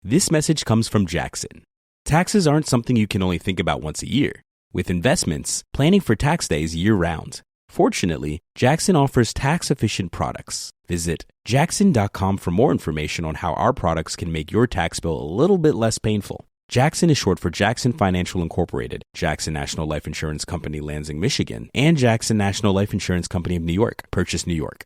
This message comes from Jackson. Taxes aren't something you can only think about once a year. With investments, planning for tax day is year-round. Fortunately, Jackson offers tax-efficient products. Visit jackson.com for more information on how our products can make your tax bill a little bit less painful. Jackson is short for Jackson Financial Incorporated, Jackson National Life Insurance Company, Lansing, Michigan, and Jackson National Life Insurance Company of New York, Purchase, New York.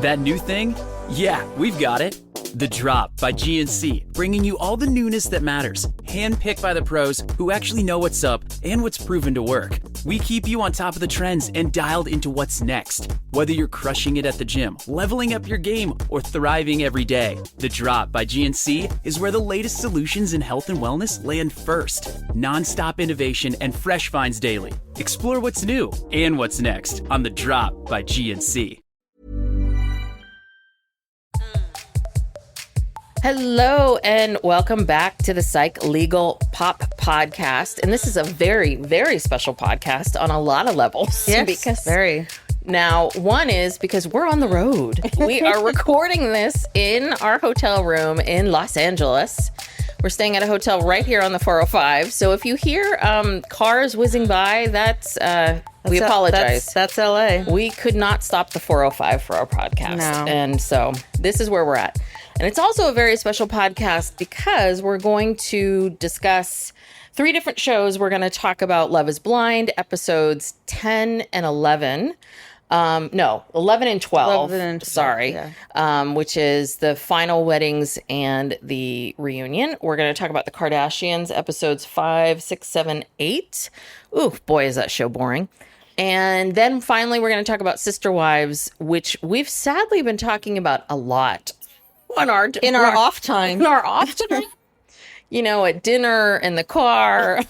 That new thing? Yeah, we've got it. The Drop by GNC, bringing you all the newness that matters. Handpicked by the pros who actually know what's up and what's proven to work. We keep you on top of the trends and dialed into what's next. Whether you're crushing it at the gym, leveling up your game, or thriving every day, The Drop by GNC is where the latest solutions in health and wellness land first. Non-stop innovation and fresh finds daily. Explore what's new and what's next on The Drop by GNC. Hello and welcome back to the Psych Legal Pop Podcast. And this is a very, very special podcast on a lot of levels. Yes, because very. Now, one is because we're on the road. We are recording this in our hotel room in Los Angeles. We're staying at a hotel right here on the 405. So if you hear cars whizzing by, we apologize. That's LA. We could not stop the 405 for our podcast. No. And so this is where we're at. And it's also a very special podcast because we're going to discuss 3 different shows. We're going to talk about Love is Blind, episodes 10 and 11. 11 and 12. 11 and 12, sorry. yeah. Which is the final weddings and the reunion. We're going to talk about the Kardashians, episodes 5, 6, 7, 8. Ooh, boy, is that show boring. And then finally, we're going to talk about Sister Wives, which we've sadly been talking about a lot. In our off time. In our off time. At dinner, in the car.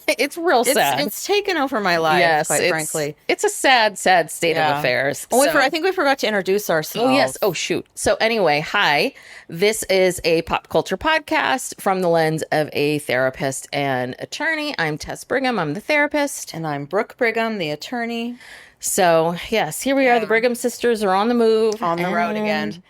It's real sad. It's taken over my life, quite frankly. It's a sad, sad state of affairs. Oh, I think we forgot to introduce ourselves. Oh, yes. Oh, shoot. So anyway, hi. This is a pop culture podcast from the lens of a therapist and attorney. I'm Tess Brigham. I'm the therapist. And I'm Brooke Brigham, the attorney. So, yes, here we are. The Brigham sisters are on the move. On the road again.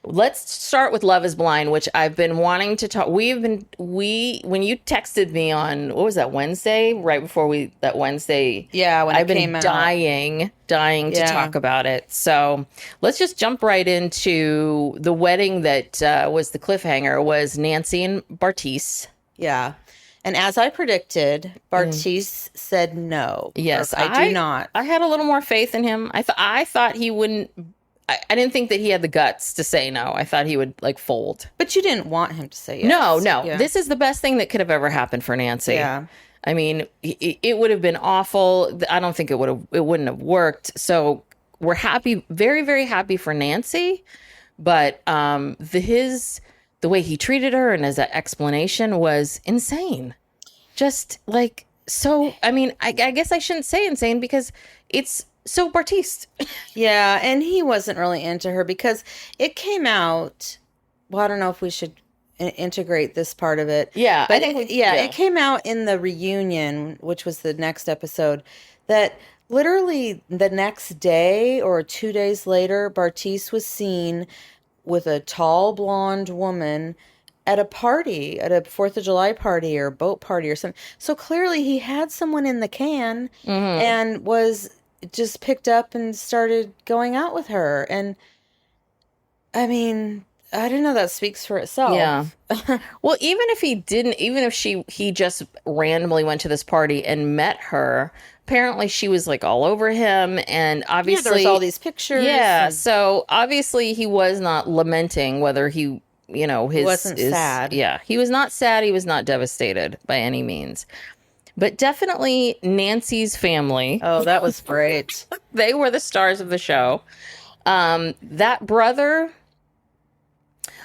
Let's start with Love is Blind, which I've been wanting to talk. When you texted me on, what was that, Wednesday? Right before that Wednesday. Yeah, when I've it came been out. dying to talk about it. So let's just jump right into the wedding that was the cliffhanger, was Nancy and Bartise. Yeah. And as I predicted, Bartise said no. Yes, I do not. I had a little more faith in him. I thought he wouldn't. I didn't think that he had the guts to say no. I thought he would fold. But you didn't want him to say yes. No. Yeah. This is the best thing that could have ever happened for Nancy. Yeah. I mean, it would have been awful. I don't think it wouldn't have worked. So we're happy, very, very happy for Nancy. But the way he treated her and his explanation was insane. Just so, I mean, I guess I shouldn't say insane because it's so Bartise. Yeah, and he wasn't really into her because it came out. Well, I don't know if we should integrate this part of it. Yeah, but it came out in the reunion, which was the next episode, that literally the next day or 2 days later, Bartise was seen with a tall blonde woman at a party, at a 4th of July party or boat party or something. So clearly he had someone in the can and was just picked up and started going out with her. And I mean, I don't know, that speaks for itself. Yeah. Well, even if he just randomly went to this party and met her, apparently she was all over him, and obviously there was all these pictures. Yeah. So obviously he was not lamenting whether he, he wasn't sad. Yeah. He was not sad. He was not devastated by any means. But definitely Nancy's family. Oh, that was great. They were the stars of the show. That brother,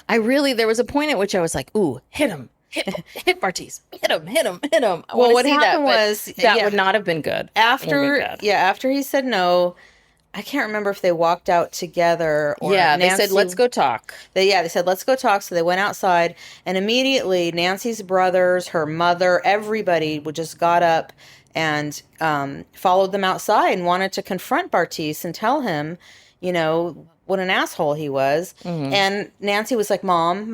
there was a point at which I was like, ooh, hit him. Hit Bartise. Hit him. Well, what happened was that would not have been good. After he said no, I can't remember if they walked out together or they said, let's go talk. They said, let's go talk. So they went outside, and immediately Nancy's brothers, her mother, everybody just got up and followed them outside and wanted to confront Bartise and tell him, what an asshole he was. And Nancy was like, Mom,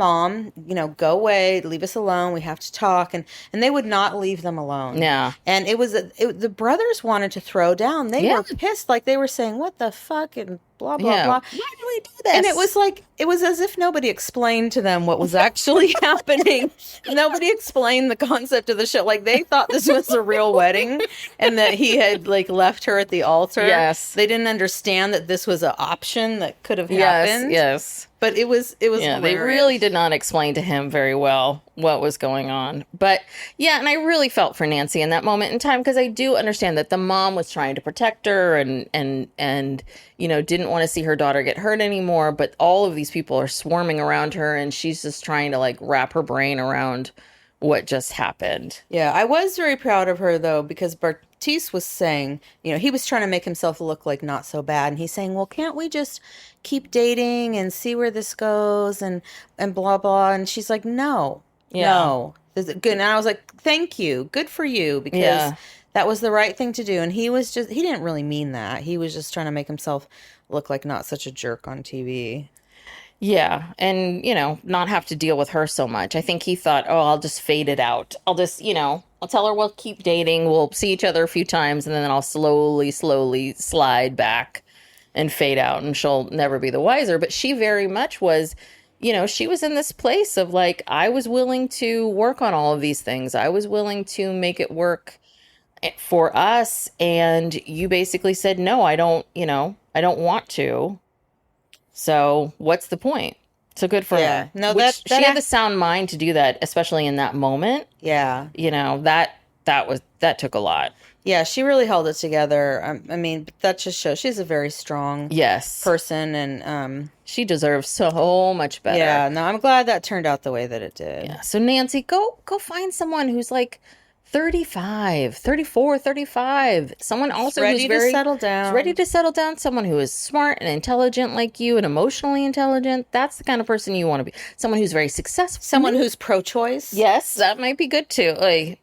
go away, leave us alone. We have to talk. And they would not leave them alone. Yeah. And the brothers wanted to throw down. They were pissed. Like they were saying, what the fuck? And blah, blah, blah. Why do we do this? And it was as if nobody explained to them what was actually happening. Nobody explained the concept of the show. Like they thought this was a real wedding and that he had like left her at the altar. Yes. They didn't understand that this was an option that could have happened. Yes. But it was Yeah, hilarious. they really did not explain to him very well what was going on. But yeah, and I really felt for Nancy in that moment in time because I do understand that the mom was trying to protect her and didn't want to see her daughter get hurt anymore. But all of these people are swarming around her and she's just trying to like wrap her brain around what just happened. Yeah, I was very proud of her though because Bartise was saying, he was trying to make himself look like not so bad. And he's saying, well, can't we just keep dating and see where this goes and blah, blah. And she's like, no. This is good. And I was like, thank you. Good for you. Because that was the right thing to do. And he didn't really mean that. He was just trying to make himself look like not such a jerk on TV. Yeah. And, not have to deal with her so much. I think he thought, oh, I'll just fade it out. I'll just, I'll tell her we'll keep dating. We'll see each other a few times. And then I'll slowly slide back and fade out and she'll never be the wiser. But she very much was, she was in this place of like, I was willing to work on all of these things. I was willing to make it work for us. And you basically said, no, I don't want to. So what's the point? So good for her. No, she had the sound mind to do that, especially in that moment. Yeah. That took a lot. Yeah, she really held it together. I mean, that just shows she's a very strong person, and she deserves so much better. Yeah, no, I'm glad that turned out the way that it did. Yeah. So Nancy, go find someone who's like 35, 34, 35. Someone also ready who's to settle down. Who's ready to settle down. Someone who is smart and intelligent like you and emotionally intelligent. That's the kind of person you want to be. Someone who's very successful. Someone who's pro-choice. Yes, that might be good too. Like,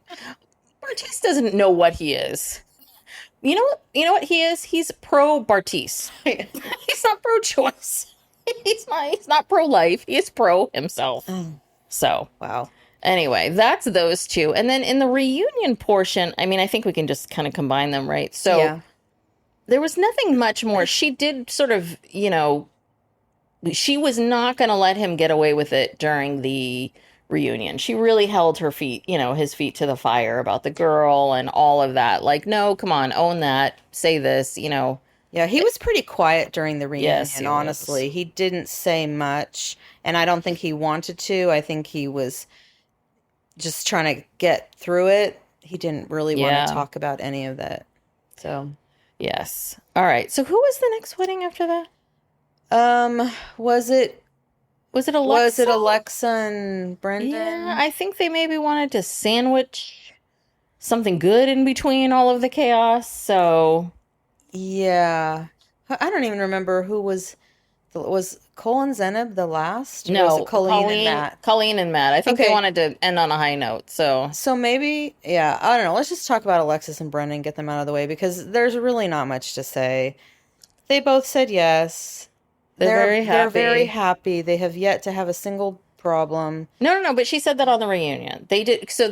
Bartise doesn't know what he is. You know what he is? He's pro Bartise. He's not pro choice. He's not pro life. He's pro himself. So wow. Anyway, that's those two. And then in the reunion portion, I mean, I think we can just kind of combine them, right? So there was nothing much more. She did sort of, she was not going to let him get away with it during the reunion. She really held her feet, his feet to the fire about the girl and all of that. Like, no, come on, own that. Say this, Yeah, he was pretty quiet during the reunion, Yes, he honestly. was. He didn't say much, and I don't think he wanted to. I think he was just trying to get through it. He didn't really want to talk about any of that. So, yes. All right. So who was the next wedding after that? was it Alexa? Was it Alexa and Brendan? Yeah, I think they maybe wanted to sandwich something good in between all of the chaos. So yeah, I don't even remember who was Cole and Zenab the last? Or no, was it Colleen and Matt. Colleen and Matt. I think they wanted to end on a high note. So maybe, yeah, I don't know. Let's just talk about Alexis and Brendan, get them out of the way because there's really not much to say. They both said yes. They're very happy. They're very happy. They have yet to have a single problem. No. But she said that on the reunion. They did. So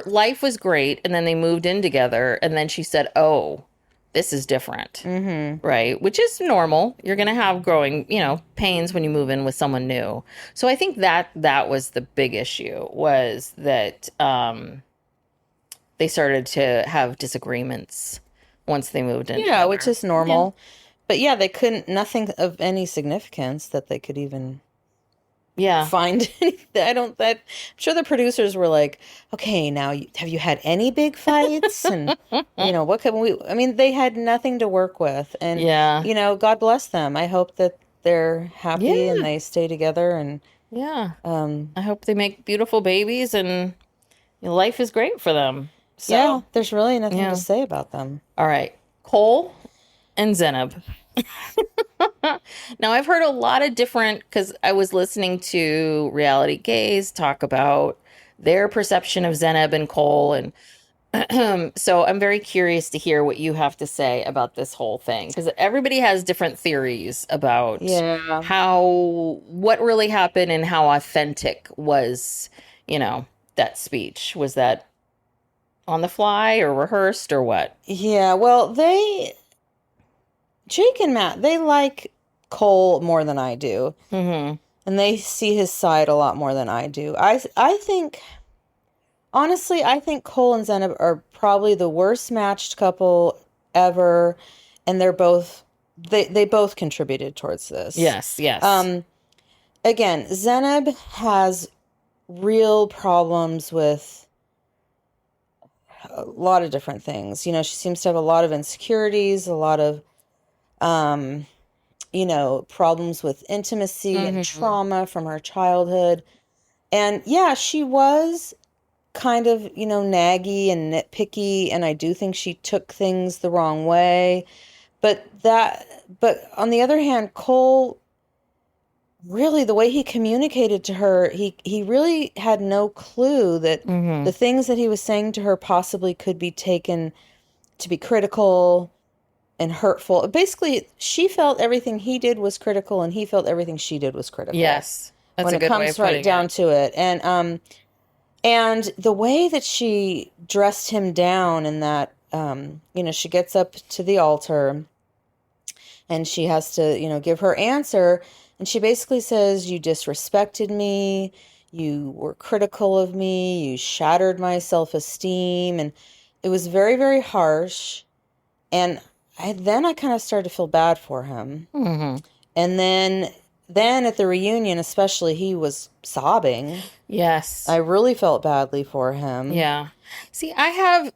life was great. And then they moved in together. And then she said, oh, this is different. Mm-hmm. Right. Which is normal. You're going to have growing, pains when you move in with someone new. So I think that was the big issue was that they started to have disagreements once they moved in. Yeah, together. which is normal. Yeah. But yeah, they nothing of any significance that they could even find anything. I'm sure the producers were like, okay, now have you had any big fights? And, what can they had nothing to work with. And, God bless them. I hope that they're happy and they stay together. And I hope they make beautiful babies and life is great for them. So, there's really nothing to say about them. All right. Cole and Zenab. Now, I've heard a lot of different, because I was listening to Reality Gaze talk about their perception of Zenab and Cole, and So I'm very curious to hear what you have to say about this whole thing, because everybody has different theories about Yeah. what really happened and how authentic was, that speech. Was that on the fly or rehearsed or what? Yeah, well, Jake and Matt, they like Cole more than I do. Mm-hmm. And they see his side a lot more than I do. I think, honestly, I think Cole and Zenab are probably the worst matched couple ever. And they both contributed towards this. Yes, yes. Again, Zenab has real problems with a lot of different things. She seems to have a lot of insecurities, a lot of, problems with intimacy and trauma from her childhood. And yeah, she was kind of, naggy and nitpicky. And I do think she took things the wrong way. But on the other hand, Cole, really, the way he communicated to her, he really had no clue that the things that he was saying to her possibly could be taken to be critical and hurtful. Basically, she felt everything he did was critical, and he felt everything she did was critical. Yes, that's when a it good way comes of putting right down it. to it. And the way that she dressed him down, in that, she gets up to the altar, and she has to, give her answer. And she basically says, you disrespected me. You were critical of me. You shattered my self-esteem. And it was very, very harsh. And then I kind of started to feel bad for him. Mm-hmm. And then at the reunion, especially, he was sobbing. Yes. I really felt badly for him. Yeah. See, I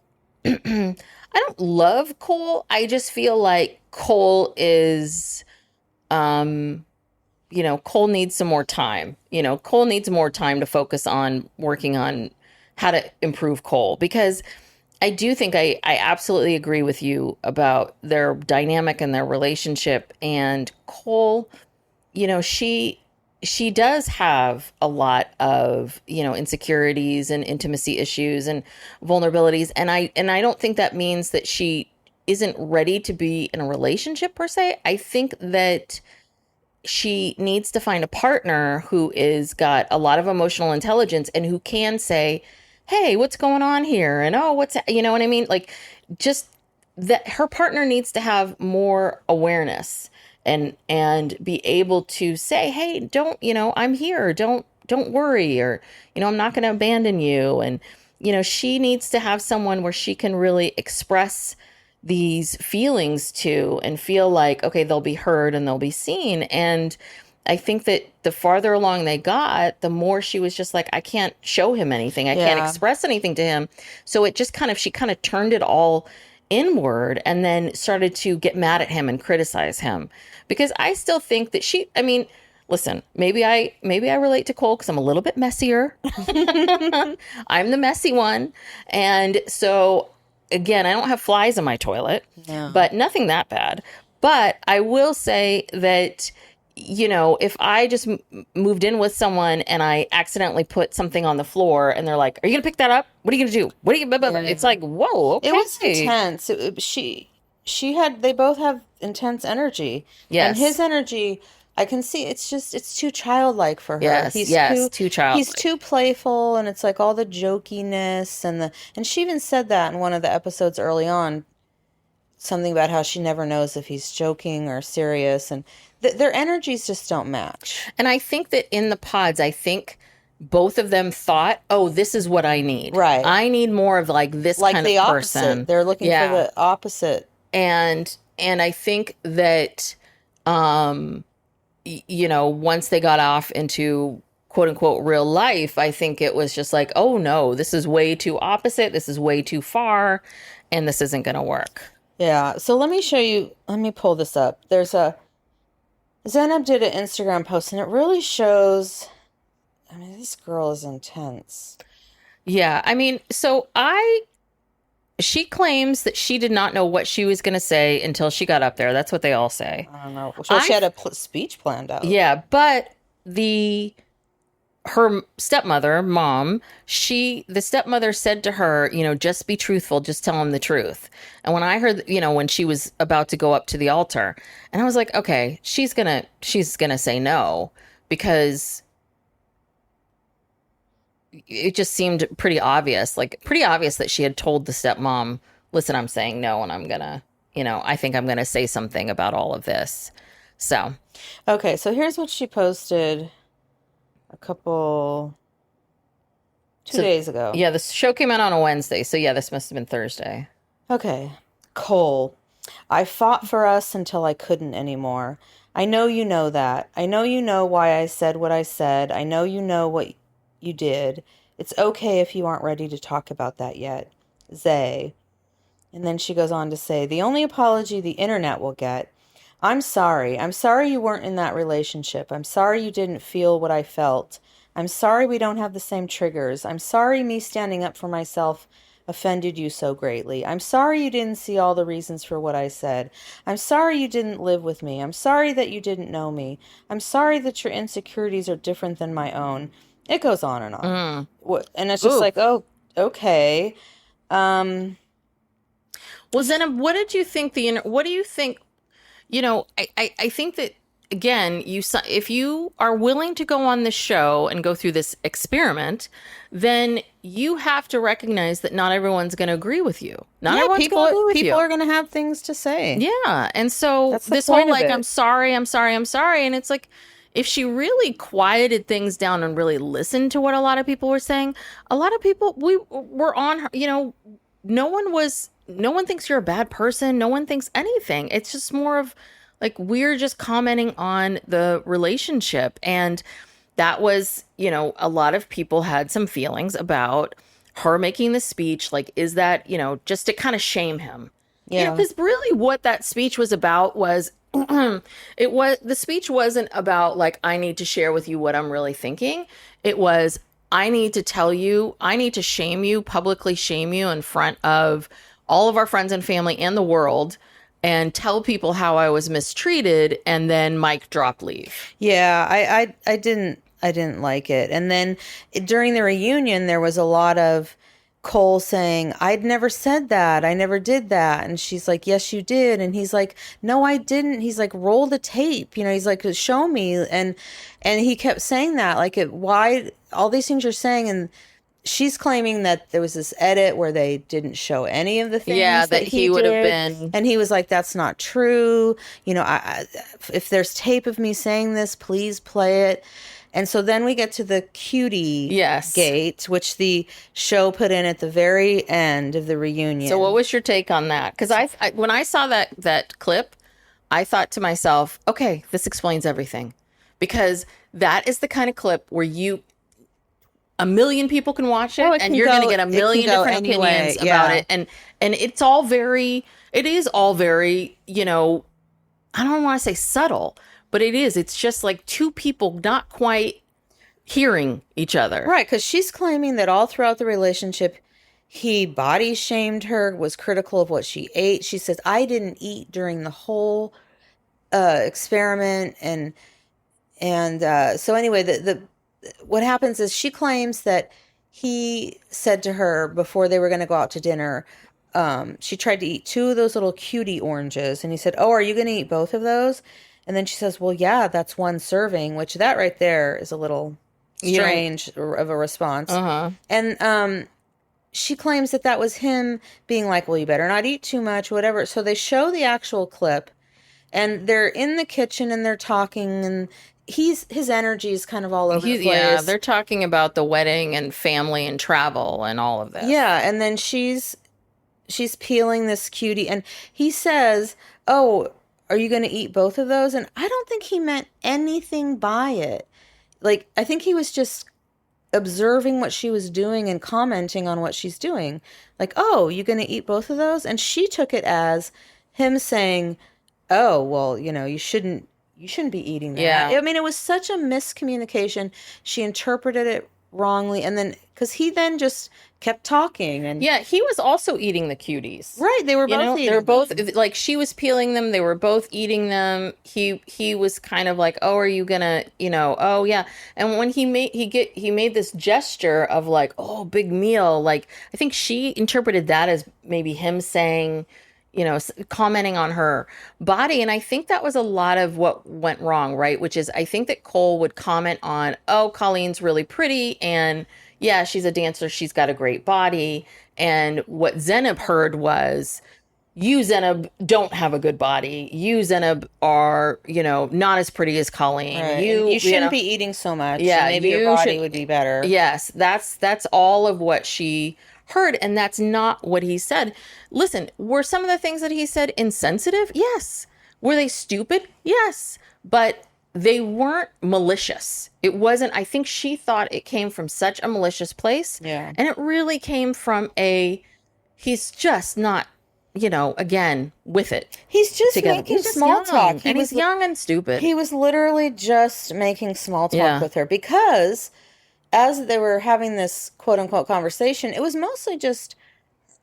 don't love Cole. I just feel like Cole is, Cole needs some more time. Cole needs more time to focus on working on how to improve Cole, because I do think I absolutely agree with you about their dynamic and their relationship. And Cole, she does have a lot of, insecurities and intimacy issues and vulnerabilities. And I don't think that means that she isn't ready to be in a relationship per se. I think that she needs to find a partner who is got a lot of emotional intelligence and who can say, hey, what's going on here? And, oh, you know what I mean? Like, just that her partner needs to have more awareness and be able to say, hey, don't, I'm here. Don't worry. Or, I'm not going to abandon you. And, she needs to have someone where she can really express these feelings to and feel like, okay, they'll be heard and they'll be seen. And I think that the farther along they got, the more she was just like, I can't show him anything. I can't express anything to him. So it just she kind of turned it all inward and then started to get mad at him and criticize him. Because I still think that listen, maybe I relate to Cole because I'm a little bit messier. I'm the messy one. And so, again, I don't have flies in my toilet, but nothing that bad. But I will say that, if I just moved in with someone and I accidentally put something on the floor and they're like, are you going to pick that up? What are you going to do? What are you, it's like, whoa, okay. It was intense. They both have intense energy. Yes. And his energy, I can see it's too childlike for her. Yes, too childlike. He's too playful, and it's like all the jokiness and she even said that in one of the episodes early on, something about how she never knows if he's joking or serious, and their energies just don't match. And I think that in the pods, both of them thought, oh, this is what I need. Right. I need more of like this kind of person. Opposite. They're looking for the opposite. And I think that, once they got off into quote unquote real life, I think it was just like, oh no, this is way too opposite. This is way too far. And this isn't going to work. Yeah. So let me pull this up. Zenab did an Instagram post and it really shows, this girl is intense. Yeah. She claims that she did not know what she was going to say until she got up there. That's what they all say. I don't know. So she had a speech planned out. Yeah, but the her stepmother, mom, the stepmother said to her, just be truthful, just tell him the truth. And when I heard, when she was about to go up to the altar, and I was like, okay, she's gonna say no, because it just seemed pretty obvious that she had told the stepmom, listen, I'm saying no, and I'm gonna, I think I'm gonna say something about all of this. So. Okay, so here's what she posted two days ago. Yeah, the show came out on a Wednesday, so yeah, this must have been Thursday. Okay. Cole, I fought for us until I couldn't anymore. I know you know that. I know you know why I said what I said. I know you know what you did. It's okay if you aren't ready to talk about that yet. Zay. And then she goes on to say, the only apology the internet will get. I'm sorry. I'm sorry you weren't in that relationship. I'm sorry you didn't feel what I felt. I'm sorry we don't have the same triggers. I'm sorry me standing up for myself offended you so greatly. I'm sorry you didn't see all the reasons for what I said. I'm sorry you didn't live with me. I'm sorry that you didn't know me. I'm sorry that your insecurities are different than my own. It goes on and on. And it's just like, oh, okay. Well, Zena, what did you think what do you think? I think that, again, if you are willing to go on this show and go through this experiment, then you have to recognize that not everyone's going to agree with you. Not everyone's going to agree with you. People are going to have things to say. Yeah. And so this whole I'm sorry. And it's like, if she really quieted things down and really listened to what a lot of people were saying, a lot of people, we were on her, no one thinks you're a bad person. No one thinks anything. It's just more of like, we're just commenting on the relationship. And that was, a lot of people had some feelings about her making the speech. Like, is that, just to kind of shame him? Yeah. Because really what that speech was about was, the speech wasn't about like, I need to share with you what I'm really thinking. It was, I need to tell you, I need to shame you, publicly shame you in front of all of our friends and family and the world, and tell people how I was mistreated, and then mic drop, leave. Yeah, I didn't like it. And then during the reunion, there was a lot of Cole saying, I'd never said that. I never did that. And she's like, yes, you did. And he's like, no, I didn't. He's like, roll the tape. He's like, show me. And he kept saying that, like, why all these things you're saying. And she's claiming that there was this edit where they didn't show any of the things that he would have been. And he was like, that's not true. If there's tape of me saying this, please play it. And so then we get to the cutie gate, which the show put in at the very end of the reunion. So what was your take on that? Because I when I saw that clip, I thought to myself, okay, this explains everything. Because that is the kind of clip where a million people can watch it, and you're going to get a million different opinions about it. And it is all very, I don't want to say subtle, but it's just like two people not quite hearing each other. Right, because she's claiming that all throughout the relationship, he body shamed her, was critical of what she ate. She says, I didn't eat during the whole experiment. And so anyway, what happens is she claims that he said to her before they were going to go out to dinner, she tried to eat 2 of those little cutie oranges. And he said, oh, are you going to eat both of those? And then she says, well, yeah, that's 1 serving, which that right there is a little strange of a response. Uh-huh. And she claims that was him being like, well, you better not eat too much, whatever. So they show the actual clip, and they're in the kitchen and they're talking, and his energy is kind of all over the place. Yeah, they're talking about the wedding and family and travel and all of this. Yeah, and then she's peeling this cutie, and he says, oh, are you going to eat both of those? And I don't think he meant anything by it. Like, I think he was just observing what she was doing and commenting on what she's doing. Like, oh, you going to eat both of those? And she took it as him saying, oh, well, you shouldn't be eating that. Yeah. I mean, it was such a miscommunication. She interpreted it wrongly, and then because he then just kept talking, and Yeah, he was also eating the cuties. right, they were both eating. They were both like, she was peeling them, they were both eating them. He was kind of like, "Oh, are you gonna, oh yeah." And when he made this gesture of like, "Oh, big meal," like I think she interpreted that as maybe him saying, commenting on her body. And I think that was a lot of what went wrong, right? Which is, I think that Cole would comment on, "Oh, Colleen's really pretty, and yeah, she's a dancer, she's got a great body." And what Zenab heard was, "You, Zenab, don't have a good body. You, Zenab, are, not as pretty as Colleen. Right. You shouldn't be eating so much. Yeah, maybe your body would be better." Yes, that's all of what she heard, and that's not what he said. Listen, were some of the things that he said insensitive? Yes. Were they stupid? Yes. But they weren't malicious. It wasn't, I think she thought it came from such a malicious place. Yeah. And it really came from he's just not, again, with it. He's just together. making He's just small young, talk. and he's young and stupid. He was literally just making small talk Yeah. with her, because as they were having this quote unquote conversation, it was mostly just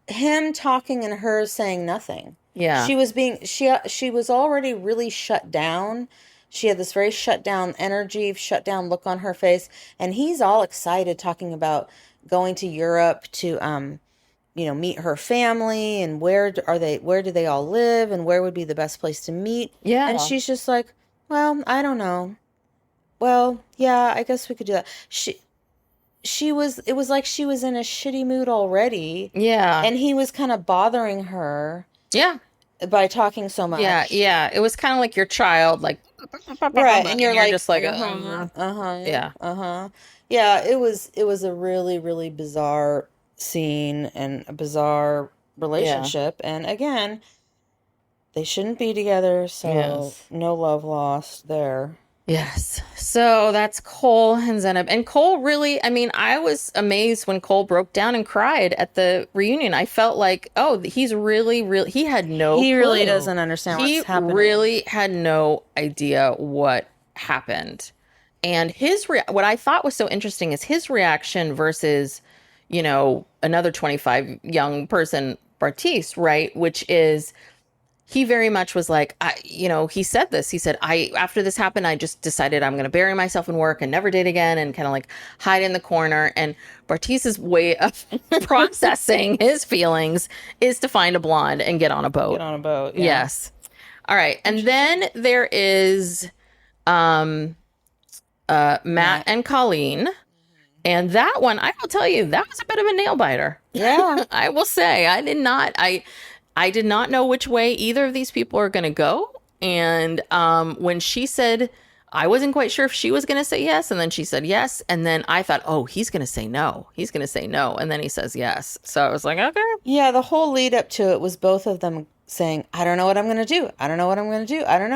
him talking and her saying nothing. Yeah. She was already really shut down. She had this very shut down energy, shut down look on her face, and he's all excited talking about going to Europe to meet her family, and where do they all live, and where would be the best place to meet. Yeah. And she's just like, "Well, I don't know. Well, yeah, I guess we could do that." It was like she was in a shitty mood already. Yeah. And he was kind of bothering her. Yeah. By talking so much. Yeah, yeah. It was kind of like your child, like, right, and you're like, just like, yeah. It was a really, really bizarre scene and a bizarre relationship, and again, they shouldn't be together, so no love lost there. Yes. So that's Cole and Zenab. And Cole really, I mean, I was amazed when Cole broke down and cried at the reunion. I felt like, oh, he's really, he had no He clue. really doesn't understand what's happening. He really had no idea what happened. And what I thought was so interesting is his reaction versus, another 25 young person, Bartise, right? Which is, he very much was like, he said this. He said, after this happened, I just decided I'm going to bury myself in work and never date again, and kind of like hide in the corner. And Bartise's way of processing his feelings is to find a blonde and get on a boat. Yeah. Yes. All right. And then there is Matt and Colleen. And that one, I will tell you, that was a bit of a nail biter. Yeah. I will say, I did not know which way either of these people are going to go. And when she said, I wasn't quite sure if she was going to say yes. And then she said yes. And then I thought, oh, he's going to say no. He's going to say no. And then he says yes. So I was like, okay. Yeah, the whole lead up to it was both of them saying, I don't know what I'm going to do. I don't know what I'm going to do. I don't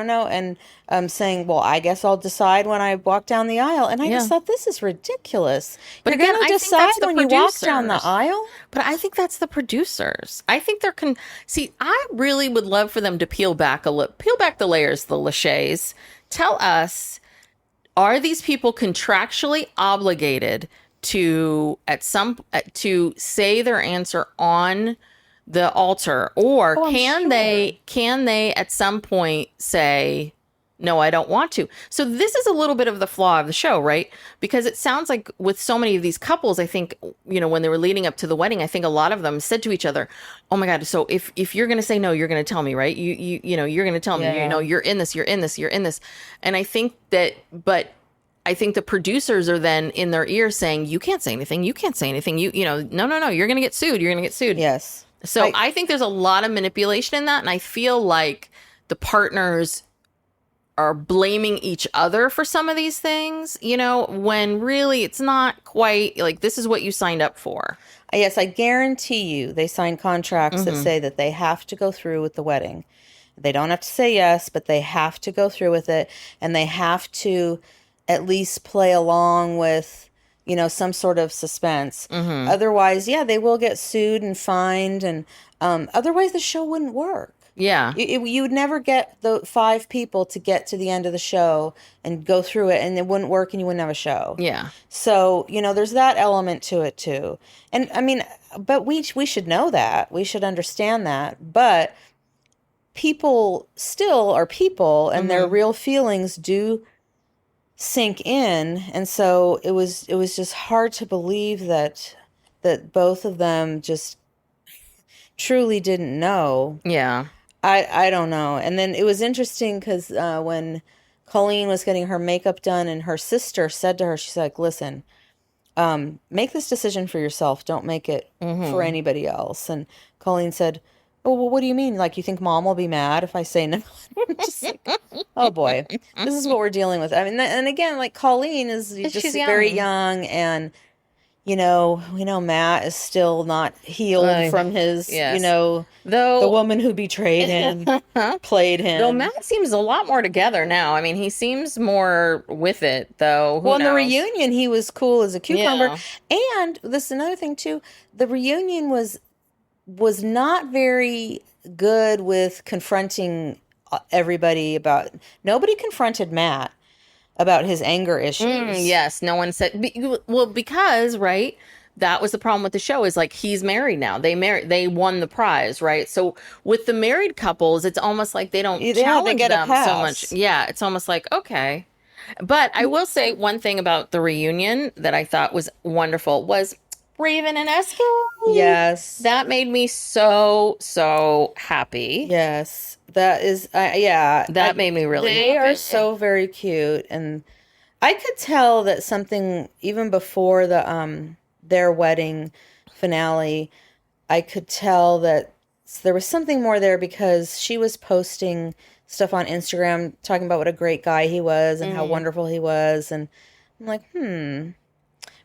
know. And saying, well, I guess I'll decide when I walk down the aisle. And I just thought, this is ridiculous. But You're again, going to I think that's decide the when you walk producers. down the aisle? But I think that's the producers. I think see, I really would love for them to peel back the layers, the Lachey's. Tell us, are these people contractually obligated to say their answer on the altar, or can they at some point say, no, I don't want to? So this is a little bit of the flaw of the show, right? Because it sounds like with so many of these couples, I think, when they were leading up to the wedding, I think a lot of them said to each other, oh my God, so if you're going to say no, you're going to tell me, right? You're going to tell me, you're in this. And I think but I think the producers are then in their ear saying, you can't say anything. No, you're going to get sued. Yes. So I think there's a lot of manipulation in that. And I feel like the partners are blaming each other for some of these things, when really it's not quite like, this is what you signed up for. Yes, I guarantee you they signed contracts that say that they have to go through with the wedding. They don't have to say yes, but they have to go through with it. And they have to at least play along with, some sort of suspense. Otherwise, they will get sued and fined. And otherwise the show wouldn't work. Yeah. You would never get the 5 people to get to the end of the show and go through it, and it wouldn't work, and you wouldn't have a show. Yeah. So, there's that element to it too. And I mean, but we should know that. We should understand that. But people still are people, and their real feelings do sink in. And so it was just hard to believe that both of them just truly didn't know. Yeah. I don't know. And then it was interesting because when Colleen was getting her makeup done, and her sister said to her, she's like, listen, make this decision for yourself. Don't make it for anybody else. And Colleen said, oh, well, what do you mean? Like, you think Mom will be mad if I say no? Just like, oh boy, this is what we're dealing with. I mean, and again, like, Colleen is just she's very young. young, and we know Matt is still not healed from his, Though the woman who betrayed him, played him. Though Matt seems a lot more together now. I mean, he seems more with it, though. Well, in the reunion, he was cool as a cucumber. Yeah. And this is another thing, too. The reunion was not very good with confronting everybody about... Nobody confronted Matt about his anger issues. Yes, no one said... Well, because, right, that was the problem with the show, is like, he's married now. They won the prize, right? So with the married couples, it's almost like they don't challenge them so much. Yeah, it's almost like, okay. But I will say one thing about the reunion that I thought was wonderful was Raven and Esco. Yes. That made me so, so happy. Yes. That is, yeah. That made me really happy. They are so very cute. And I could tell that something, even before their wedding finale, I could tell that there was something more there, because she was posting stuff on Instagram talking about what a great guy he was and how wonderful he was. And I'm like,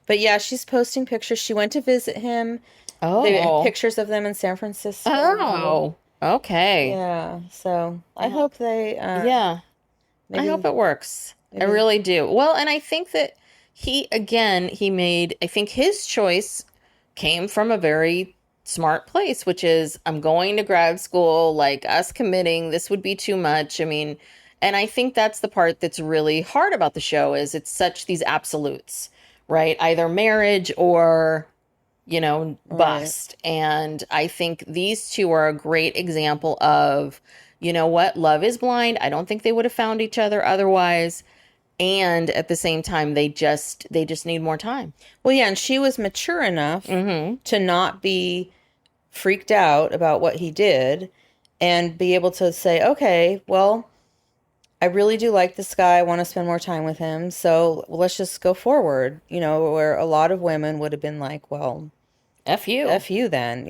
But yeah, she's posting pictures. She went to visit him. Oh. They had pictures of them in San Francisco. Oh, okay. Yeah. So I hope they... I hope it works. I really do. Well, and I think that he made... I think his choice came from a very smart place, which is, I'm going to grad school, like, us committing, this would be too much. I mean, and I think that's the part that's really hard about the show, is it's such these absolutes, right? Either marriage or, bust. Right. And I think these two are a great example of, you know what? Love is blind. I don't think they would have found each other otherwise. And at the same time, they just need more time. Well, yeah. And she was mature enough to not be freaked out about what he did, and be able to say, okay, well, I really do like this guy. I want to spend more time with him. So let's just go forward, where a lot of women would have been like, well, F you then,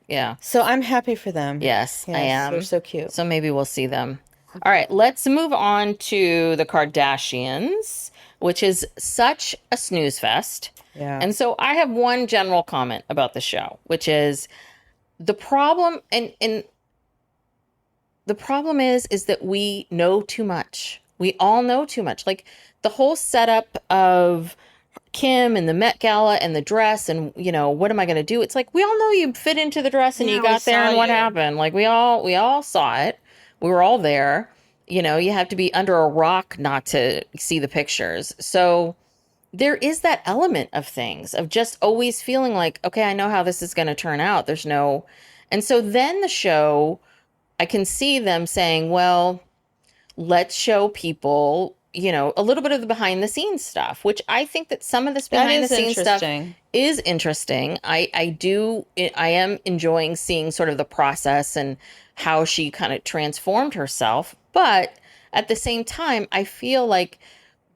yeah. So I'm happy for them. Yes, I am. They're so cute. So maybe we'll see them. All right, let's move on to the Kardashians, which is such a snooze fest. Yeah. And so I have one general comment about the show, which is the problem, and the problem is that we know too much. We all know too much. Like, the whole setup of Kim and the Met Gala and the dress and, what am I going to do? It's like, we all know you fit into the dress and you got there and what happened. Like, we all saw it. We were all there. You have to be under a rock not to see the pictures. So there is that element of things, of just always feeling like, okay, I know how this is going to turn out. And so then the show, I can see them saying, well, let's show people, a little bit of the behind the scenes stuff, which I think that some of this behind the scenes stuff is interesting. I am enjoying seeing sort of the process and how she kind of transformed herself. But at the same time, I feel like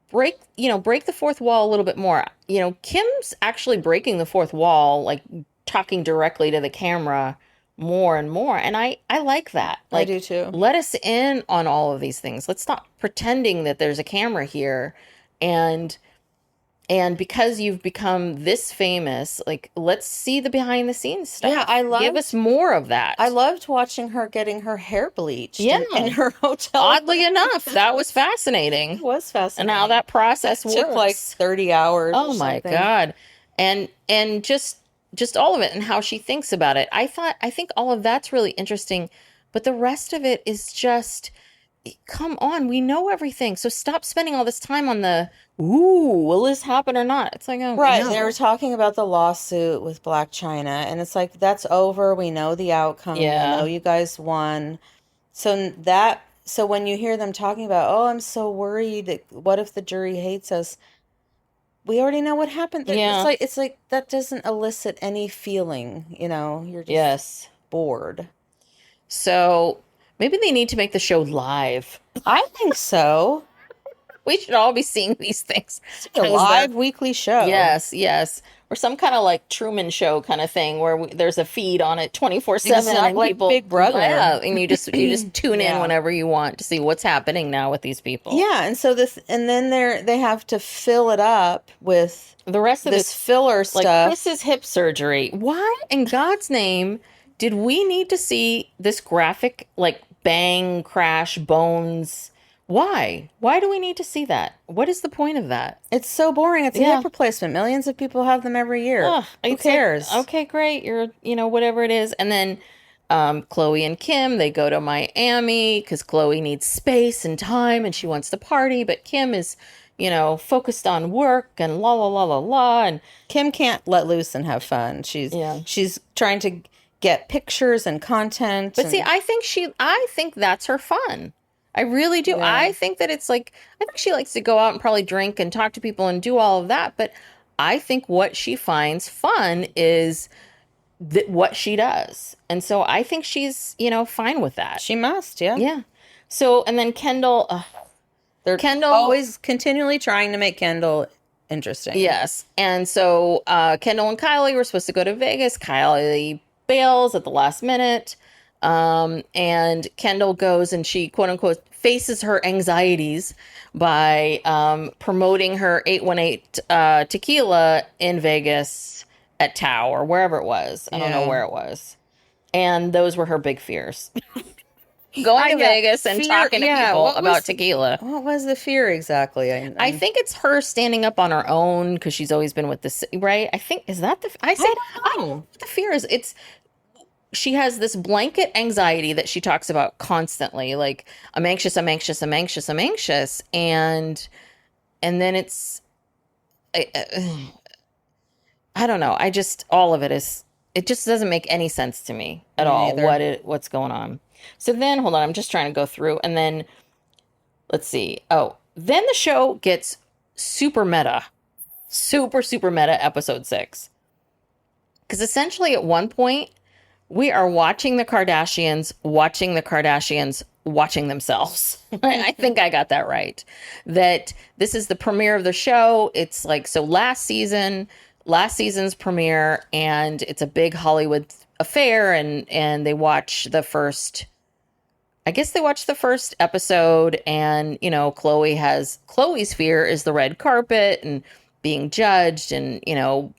break the fourth wall a little bit more. Kim's actually breaking the fourth wall, like talking directly to the camera more and more. And I like that. Like, I do too. Let us in on all of these things. Let's stop pretending that there's a camera here. And because you've become this famous, like, let's see the behind the scenes stuff. Yeah, give us more of that. I loved watching her getting her hair bleached in her hotel. Oddly enough, that was fascinating. It was fascinating. And how that process works. Took like 30 hours. Oh my God. And just all of it and how she thinks about it. I think all of that's really interesting. But the rest of it is just, come on, we know everything. So stop spending all this time on the, ooh, will this happen or not? It's like, oh, Right. no. They were talking about the lawsuit with Black China, and it's like, that's over. We know the outcome. We Yeah. know you guys won. So when you hear them talking about, oh, I'm so worried that what if the jury hates us? We already know what happened. Yeah. It's like that doesn't elicit any feeling, You're just Yes. bored. So maybe they need to make the show live. I think so. We should all be seeing these things. It's a live weekly show. Yes, yes. Or some kind of like Truman Show kind of thing where there's a feed on it 24/7 Exactly, and like people, Big Brother. yeah, and you just tune in Yeah. whenever you want to see what's happening now with these people. Yeah, and then they have to fill it up with The rest of this this, filler like stuff. Chris's hip surgery. Why in God's name did we need to see this graphic like bang, crash, bones? Why? Why do we need to see that? What is the point of that? It's so boring. It's a Yeah. hip replacement. Millions of people have them every year. Ugh, Who it's like, cares? okay, great. You're, whatever it is. And then Chloe and Kim, they go to Miami because Chloe needs space and time and she wants to party. But Kim is, focused on work and la la la la la. And Kim can't let loose and have fun. Yeah. She's trying to get pictures and content. but see, I think that's her fun. I really do. Yeah. I think that it's like, I think she likes to go out and probably drink and talk to people and do all of that. But I think what she finds fun is what she does. And so I think she's, fine with that. she must, yeah. Yeah. So, and then Kendall, They're Kendall- always continually trying to make Kendall interesting. yes. And so Kendall and Kylie were supposed to go to Vegas. Kylie bails at the last minute. And Kendall goes and she, quote unquote, faces her anxieties by promoting her 818 tequila in Vegas at Tao or wherever it was. I don't know Yeah. where it was. And those were her big fears. Going to yeah, Vegas and fear- talking to yeah, people what about was- tequila. What was the fear exactly? I think it's her standing up on her own because she's always been with this, right? I think, is that the, I said, I don't know what the fear is. She has this blanket anxiety that she talks about constantly. Like, I'm anxious, I'm anxious, I'm anxious, I'm anxious. And then it's, I don't know. All of it just doesn't make any sense to me at Me all. neither. What's going on. So then, hold on, I'm just trying to go through and then let's see. Oh, then the show gets super meta, super meta episode 6. Because essentially at one point, we are watching the Kardashians watching themselves. I think I got that right. That this is the premiere of the show. It's like, so last season's premiere, and it's a big Hollywood affair, and they watch the first episode, and Chloe's fear is the red carpet and being judged and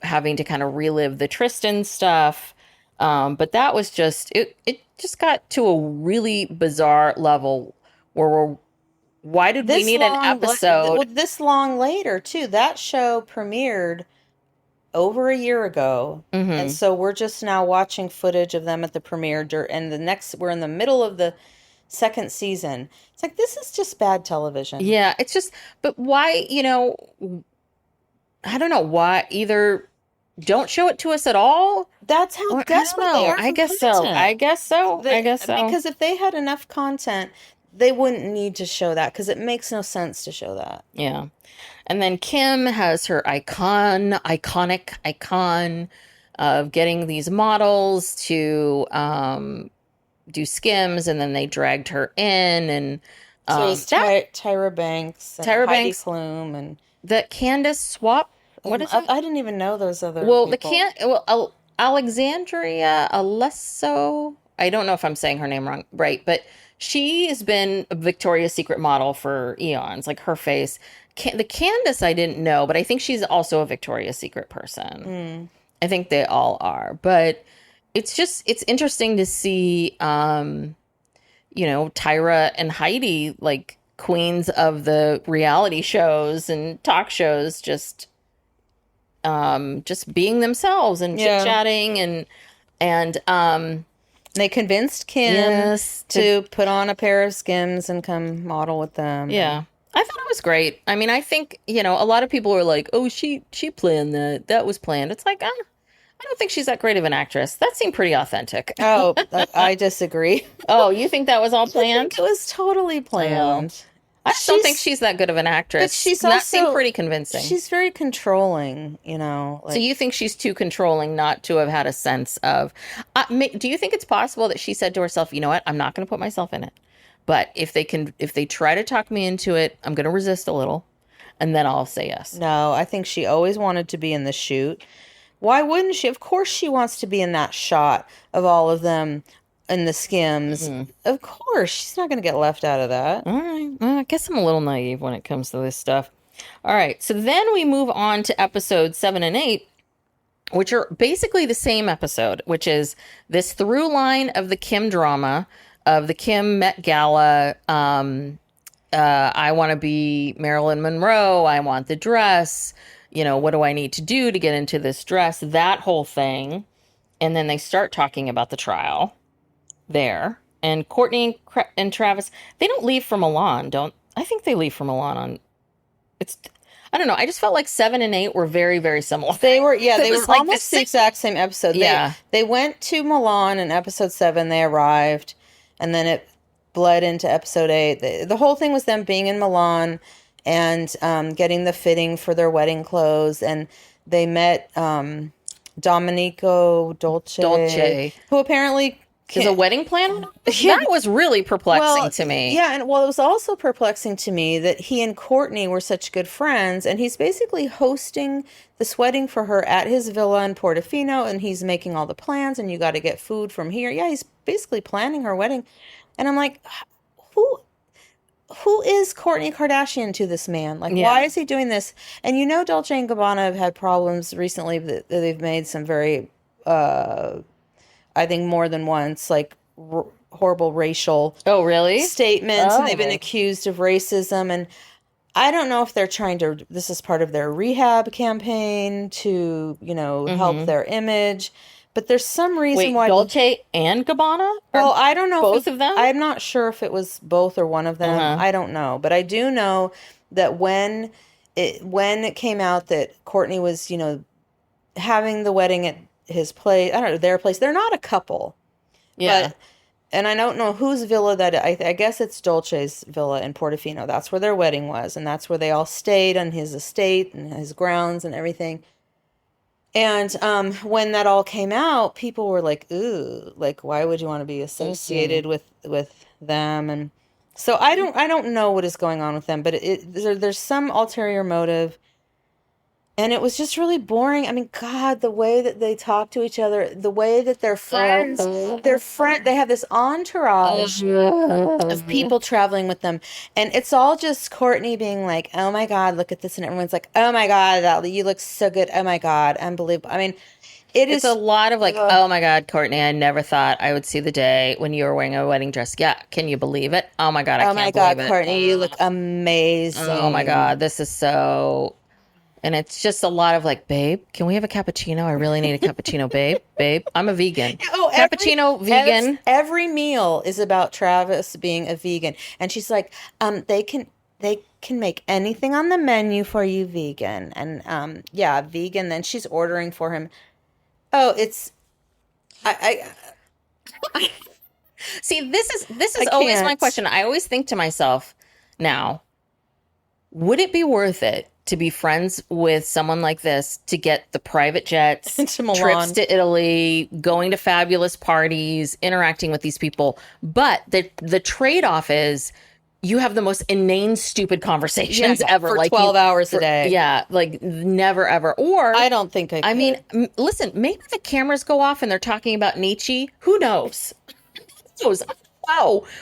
having to kind of relive the Tristan stuff. But that was just it just got to a really bizarre level where why did we need an episode this long later too? That show premiered over a year ago, and so we're just now watching footage of them at the premiere. And we're in the middle of the second season. It's like, this is just bad television. Yeah, it's just, but why, I don't know why either don't show it to us at all. That's how Or, desperate I don't they know. are. I for guess so. content. I guess so. Because if they had enough content, they wouldn't need to show that, because it makes no sense to show that. Yeah. And then Kim has her iconic icon of getting these models to do skims, and then they dragged her in, and So it was Tyra Banks, and Tyra Heidi Banks, Klum, and the Candace Swap. What is it? I didn't even know those other. Well, people. Alexandria Alesso. I don't know if I'm saying her name right, but she has been a Victoria's Secret model for eons. Like, her face. The Candace I didn't know, but I think she's also a Victoria's Secret person. I think they all are. But it's interesting to see, Tyra and Heidi, like queens of the reality shows and talk shows, just being themselves and chit-chatting and They convinced Kim to put on a pair of Skims and come model with them. Yeah. I thought it was great. I mean, I think, a lot of people were like, oh, she planned that. That was planned. It's like, I don't think she's that great of an actress. That seemed pretty authentic. Oh, I disagree. Oh, you think that was all planned? It was totally planned. I just don't think she's that good of an actress. But she's that also seemed pretty convincing. She's very controlling, So you think she's too controlling not to have had a sense of... do you think it's possible that she said to herself, you know what, I'm not going to put myself in it. But if they try to talk me into it, I'm going to resist a little, and then I'll say yes. No, I think she always wanted to be in the shoot. Why wouldn't she? Of course she wants to be in that shot of all of them in the Skims. Mm-hmm. Of course. She's not going to get left out of that. All right. Well, I guess I'm a little naive when it comes to this stuff. All right. So then we move on to episodes 7 and 8, which are basically the same episode, which is this through line of the Kim drama, of the Kim Met Gala. I want to be Marilyn Monroe. I want the dress. What do I need to do to get into this dress? That whole thing. And then they start talking about the trial there. And Courtney and Travis, they don't leave for Milan, I think they leave for Milan I don't know. I just felt like 7 and 8 were very, very similar. They were like almost the exact same episode. Yeah. They went to Milan in episode 7. They arrived, and then it bled into episode 8. The whole thing was them being in Milan and getting the fitting for their wedding clothes. And they met Domenico Dolce, who apparently... Is a wedding planner? Yeah. That was really perplexing to me. Yeah, and it was also perplexing to me that he and Courtney were such good friends, and he's basically hosting this wedding for her at his villa in Portofino, and he's making all the plans, and you got to get food from here. Yeah, he's basically planning her wedding. And I'm like, who is Kourtney Kardashian to this man? Like, why is he doing this? And Dolce & Gabbana have had problems recently that they've made some very... I think more than once, like horrible racial statements, and they've been accused of racism. And I don't know if they're trying to, this is part of their rehab campaign to, help their image. But there's some reason why Dolce and Gabbana? Well, I don't know. Both of them? I'm not sure if it was both or one of them. I don't know. But I do know that when it came out that Courtney was, having the wedding at his place, I don't know, their place. They're not a couple. Yeah. And I don't know whose villa that, I guess it's Dolce's villa in Portofino. That's where their wedding was. And that's where they all stayed on his estate and his grounds and everything. And when that all came out, people were like, ooh, like, why would you want to be associated with them? And so I don't know what is going on with them, but there's some ulterior motive. And it was just really boring. I mean, God, the way that they talk to each other, the way that they're friends, they have this entourage of people traveling with them. And it's all just Courtney being like, oh my God, look at this. And everyone's like, oh my God, you look so good. Oh my God, unbelievable. I mean, it's a lot of like, oh my God, Courtney, I never thought I would see the day when you were wearing a wedding dress. Yeah, can you believe it? Oh my God, I can't believe it. Courtney, you look amazing. Oh my God, this is so... And it's just a lot of like, babe, can we have a cappuccino? I really need a cappuccino, babe. I'm a vegan. Cappuccino, vegan. Every meal is about Travis being a vegan. And she's like, they can make anything on the menu for you vegan. And vegan. Then she's ordering for him. Oh, it's I See, this is always my question. I always think to myself now, would it be worth it to be friends with someone like this, to get the private jets, trips to Italy, going to fabulous parties, interacting with these people? But the trade-off is you have the most inane, stupid conversations ever. For like 12 hours a day. Yeah, like never, ever. Or I don't think I could. I mean, listen, maybe the cameras go off and they're talking about Nietzsche. Who knows? Wow.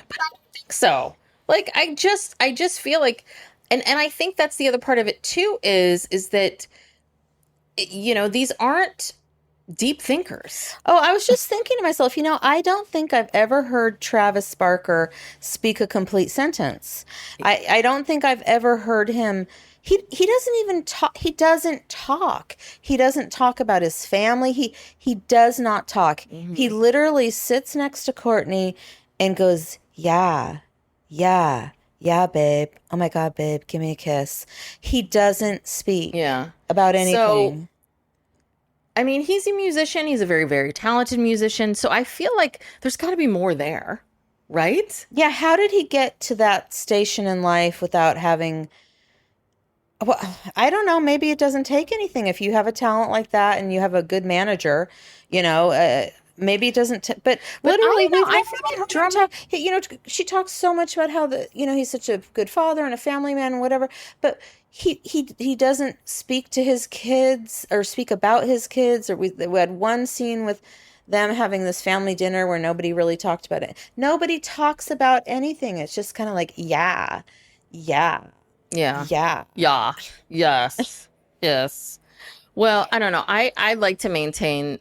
But I don't think so. Like, I just feel like... And I think that's the other part of it too, is that, these aren't deep thinkers. Oh, I was just thinking to myself, I don't think I've ever heard Travis Barker speak a complete sentence. I don't think I've ever heard him. he doesn't even talk. He doesn't talk. He doesn't talk about his family. He does not talk. He literally sits next to Courtney and goes, yeah, yeah, yeah, babe. Oh my God, babe, give me a kiss. He doesn't speak about anything. So, I mean, he's a musician. He's a very, very talented musician. So I feel like there's got to be more there, right? Yeah, how did he get to that station in life without having... Well, I don't know. Maybe it doesn't take anything. If you have a talent like that and you have a good manager, maybe it doesn't. But literally, I don't know. we've I never feel met like her talk. She talks so much about how he's such a good father and a family man and whatever. But he doesn't speak to his kids or speak about his kids. Or we had one scene with them having this family dinner where nobody really talked about it. Nobody talks about anything. It's just kind of like, yeah. Yeah. Yeah. Yeah. Yes. Yes. Well, I don't know. I like to maintain,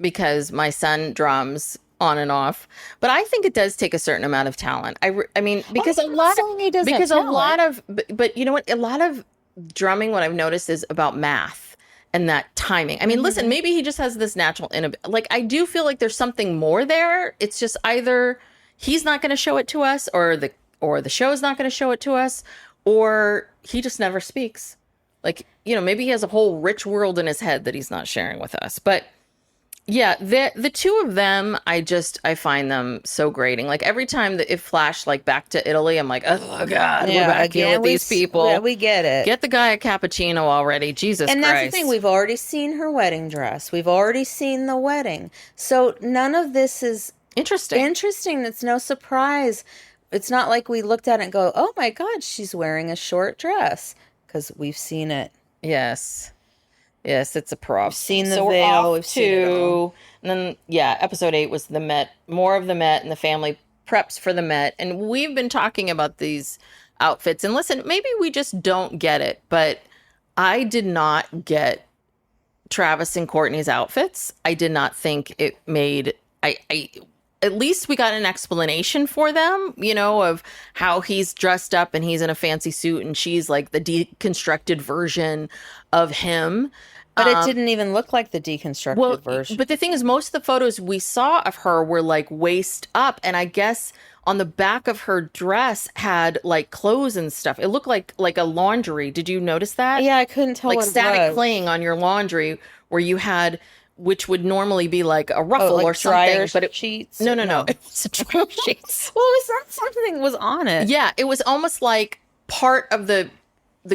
because my son drums on and off, but I think it does take a certain amount of talent. I mean, because I'm not saying he doesn't have talent. but you know what? A lot of drumming, what I've noticed, is about math and that timing. I mean, listen, maybe he just has this natural like, I do feel like there's something more there. It's just either he's not going to show it to us, or the show's not going to show it to us, or he just never speaks. Like, maybe he has a whole rich world in his head that he's not sharing with us. But yeah, the two of them, I find them so grating. Like, every time that it flashed like back to Italy, I'm like, oh God, we're back here with these people. Yeah, we get it. Get the guy a cappuccino already. Jesus Christ. And that's the thing. We've already seen her wedding dress. We've already seen the wedding. So none of this is interesting. It's no surprise. It's not like we looked at it and go, oh my God, she's wearing a short dress, because we've seen it. Yes, it's a prop. We've seen the veil. We've seen it all. And then, episode 8 was the Met, more of the Met, and the family preps for the Met. And we've been talking about these outfits. And listen, maybe we just don't get it, but I did not get Travis and Courtney's outfits. I did not think it made... At least we got an explanation for them, of how he's dressed up and he's in a fancy suit and she's like the deconstructed version of him. But it didn't even look like the deconstructed version. But the thing is, most of the photos we saw of her were like waist up. And I guess on the back of her dress had like clothes and stuff. It looked like a laundry. Did you notice that? Yeah, I couldn't tell like what it was. Like static playing on your laundry, where you had... which would normally be like a ruffle like or something, but it sheets. No. It was a dryer sheets. Well, it was not something was on it. Yeah, it was almost like part of the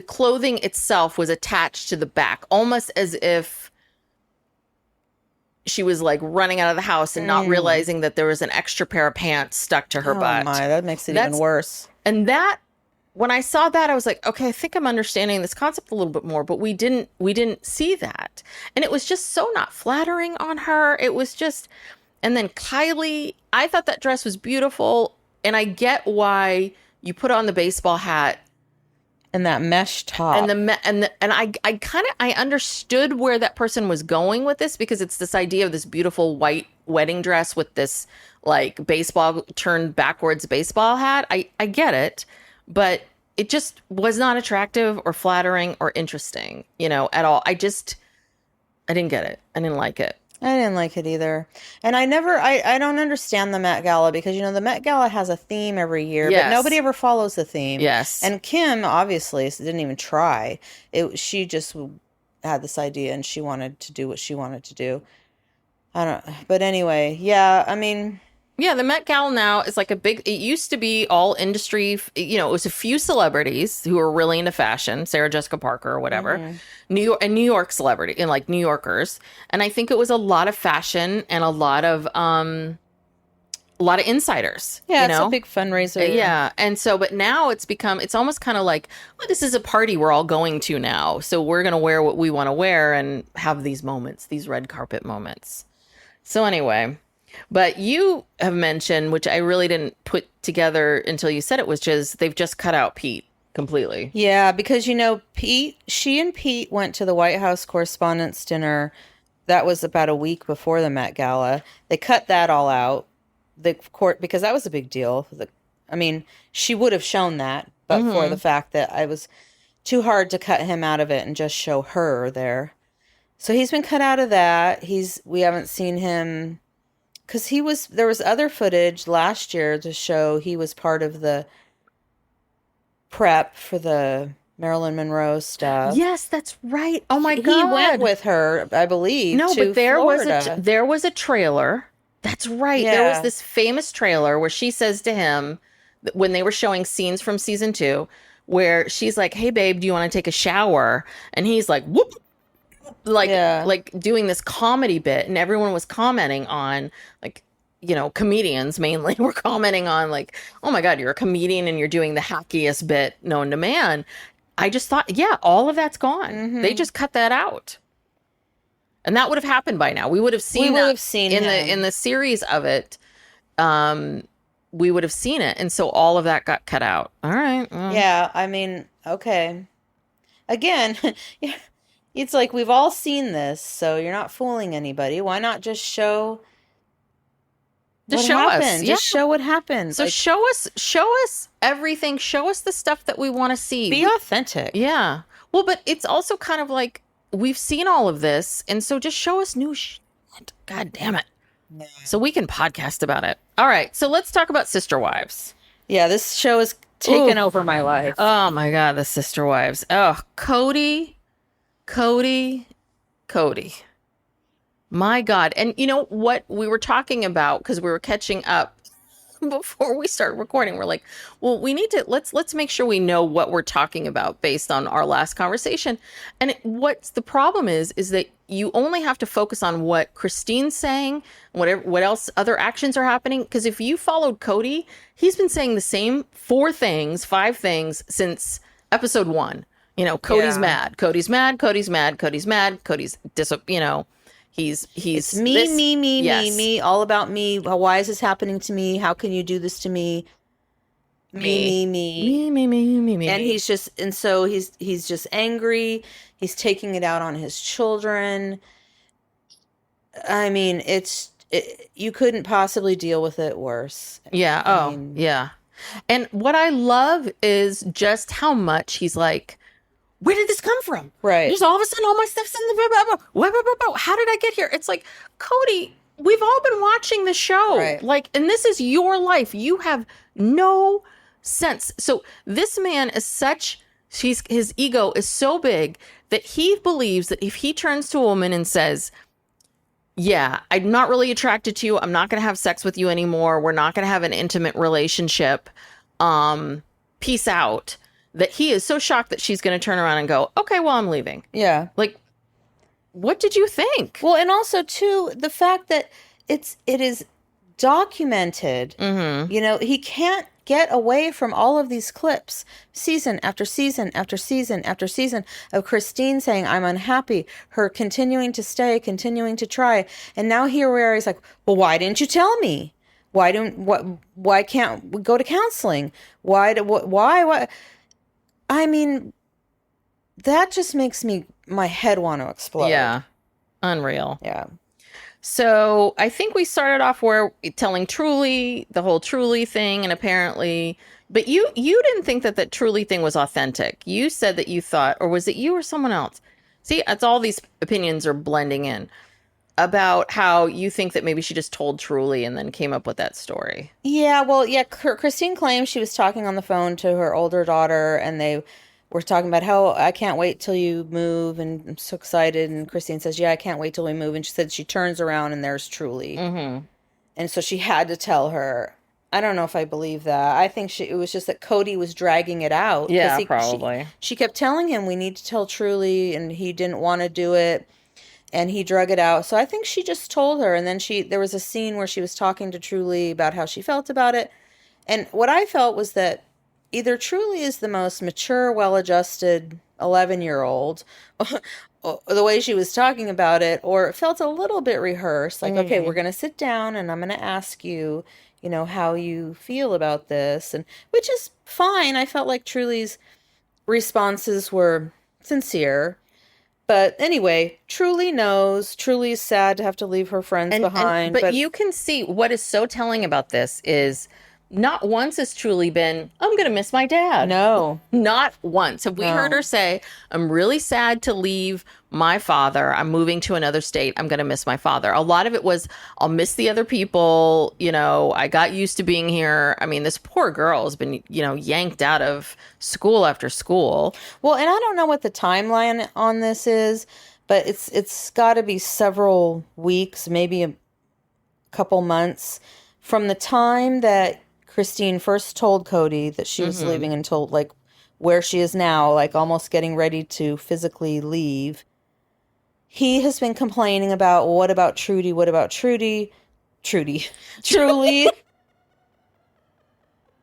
clothing itself was attached to the back, almost as if she was like running out of the house and not realizing that there was an extra pair of pants stuck to her butt. Oh my, that makes it even worse. And that, when I saw that, I was like, okay, I think I'm understanding this concept a little bit more, but we didn't see that. And it was just so not flattering on her. It was just, and then Kylie, I thought that dress was beautiful. And I get why you put on the baseball hat and that mesh top. And I understood where that person was going with this, because it's this idea of this beautiful white wedding dress with this like baseball turned backwards baseball hat. I get it. But it just was not attractive or flattering or interesting, at all. I didn't get it. I didn't like it. I didn't like it either. And I don't understand the Met Gala, because, the Met Gala has a theme every year, but nobody ever follows the theme. Yes. And Kim obviously didn't even try. She just had this idea and she wanted to do what she wanted to do. But anyway, yeah, I mean... Yeah, the Met Gala now is like it used to be all industry, it was a few celebrities who were really into fashion, Sarah Jessica Parker or whatever, New York celebrity, and like New Yorkers. And I think it was a lot of fashion and a lot of insiders. Yeah, it's a big fundraiser. Yeah. And so, but now it's almost kind of like, well, this is a party we're all going to now. So we're going to wear what we want to wear and have these moments, these red carpet moments. So anyway... But you have mentioned, which I really didn't put together until you said it, was just they've just cut out Pete completely. Yeah, because, she and Pete went to the White House Correspondents' Dinner. That was about a week before the Met Gala. They cut that all out. Because that was a big deal. She would have shown that, but for the fact that too hard to cut him out of it and just show her there. So he's been cut out of that. We haven't seen him because there was other footage last year to show he was part of the prep for the Marilyn Monroe stuff. Yes, that's right. Oh my God. He went with her, I believe. No, to but there Florida. was a trailer. That's right. Yeah. There was this famous trailer where she says to him, when they were showing scenes from season 2, where she's like, "Hey babe, do you want to take a shower?" And he's like, "Whoop." Like doing this comedy bit, and everyone was commenting on, like, you know, comedians mainly were commenting on, like, "Oh my God, you're a comedian and you're doing the hackiest bit known to man." I just thought, yeah, all of that's gone. Mm-hmm. They just cut that out. And that would have happened by now. We would have seen in the series of it. We would have seen it. And so all of that got cut out. All right. Well. Yeah, I mean, okay. Again, it's like we've all seen this, so you're not fooling anybody. Why not just show what happened? Yeah. Just show what happened. So like, show us everything. Show us the stuff that we want to see. be authentic. Yeah. Well, but it's also kind of like we've seen all of this, and so just show us new shit. God damn it. Yeah. So we can podcast about it. All right. So let's talk about Sister Wives. Yeah, this show has taken over my life. Oh my God, the Sister Wives. Oh, Cody. My God. And you know what we were talking about, because we were catching up before we started recording. We're like, well, we need to, let's make sure we know what we're talking about based on our last conversation. And what's the problem is that you only have to focus on what Christine's saying, what else other actions are happening. Because if you followed Cody, he's been saying the same 5 things since episode 1. You know, Cody's mad. Cody's mad. Cody's mad. Cody's mad. Cody's you know, he's it's me, all about me. Why is this happening to me? How can you do this to me? Me. And he's just, and so he's just angry. He's taking it out on his children. I mean, you couldn't possibly deal with it worse. Yeah. Yeah. And what I love is just how much he's like, where did this come from? Right. Just all of a sudden, all my stuff's in the how did I get here? It's like, Cody, we've all been watching the show. Right. Like, and this is your life. You have no sense. So this man is his ego is so big that he believes that if he turns to a woman and says, yeah, I'm not really attracted to you, I'm not going to have sex with you anymore, we're not going to have an intimate relationship, peace out, that he is so shocked that she's going to turn around and go, okay, well, I'm leaving. Yeah. Like, what did you think? Well, and also, too, the fact that it is documented. Mm-hmm. You know, he can't get away from all of these clips, season after season after season after season, of Christine saying, I'm unhappy, her continuing to stay, continuing to try. And now here we are, he's like, well, why didn't you tell me? Why can't we go to counseling? Why? I mean, that just makes my head want to explode. Yeah. Unreal. Yeah. So I think we started off where telling Truly, the whole Truly thing, and apparently, but you didn't think that Truly thing was authentic. You said that you thought, or was it you or someone else? See, it's all these opinions are blending in about how you think that maybe she just told Truly and then came up with that story. Yeah, well, yeah, Christine claims she was talking on the phone to her older daughter, and they were talking about how I can't wait till you move, and I'm so excited. And Christine says, yeah, I can't wait till we move. And she said she turns around and there's Truly. Mm-hmm. And so she had to tell her. I don't know if I believe that. I think it was just that Cody was dragging it out. Yeah, probably. She kept telling him, we need to tell Truly, and he didn't want to do it. And he drug it out. So I think she just told her. And then there was a scene where she was talking to Truly about how she felt about it. And what I felt was that either Truly is the most mature, well-adjusted 11-year-old, the way she was talking about it, or it felt a little bit rehearsed. Like, okay, we're going to sit down and I'm going to ask you, you know, how you feel about this. And which is fine. I felt like Truly's responses were sincere. But anyway, Truly knows. Truly's sad to have to leave her friends behind. But you can see what is so telling about this is Not once has Truly been, I'm going to miss my dad. No. Not once. Have we heard her say, I'm really sad to leave my father. I'm moving to another state. I'm going to miss my father. A lot of it was, I'll miss the other people. You know, I got used to being here. I mean, this poor girl has been, you know, yanked out of school after school. Well, and I don't know what the timeline on this is, but it's got to be several weeks, maybe a couple months from the time that Christine first told Cody that she was leaving and told like where she is now, like almost getting ready to physically leave. He has been complaining about, what about Trudy? What about Trudy? Truly.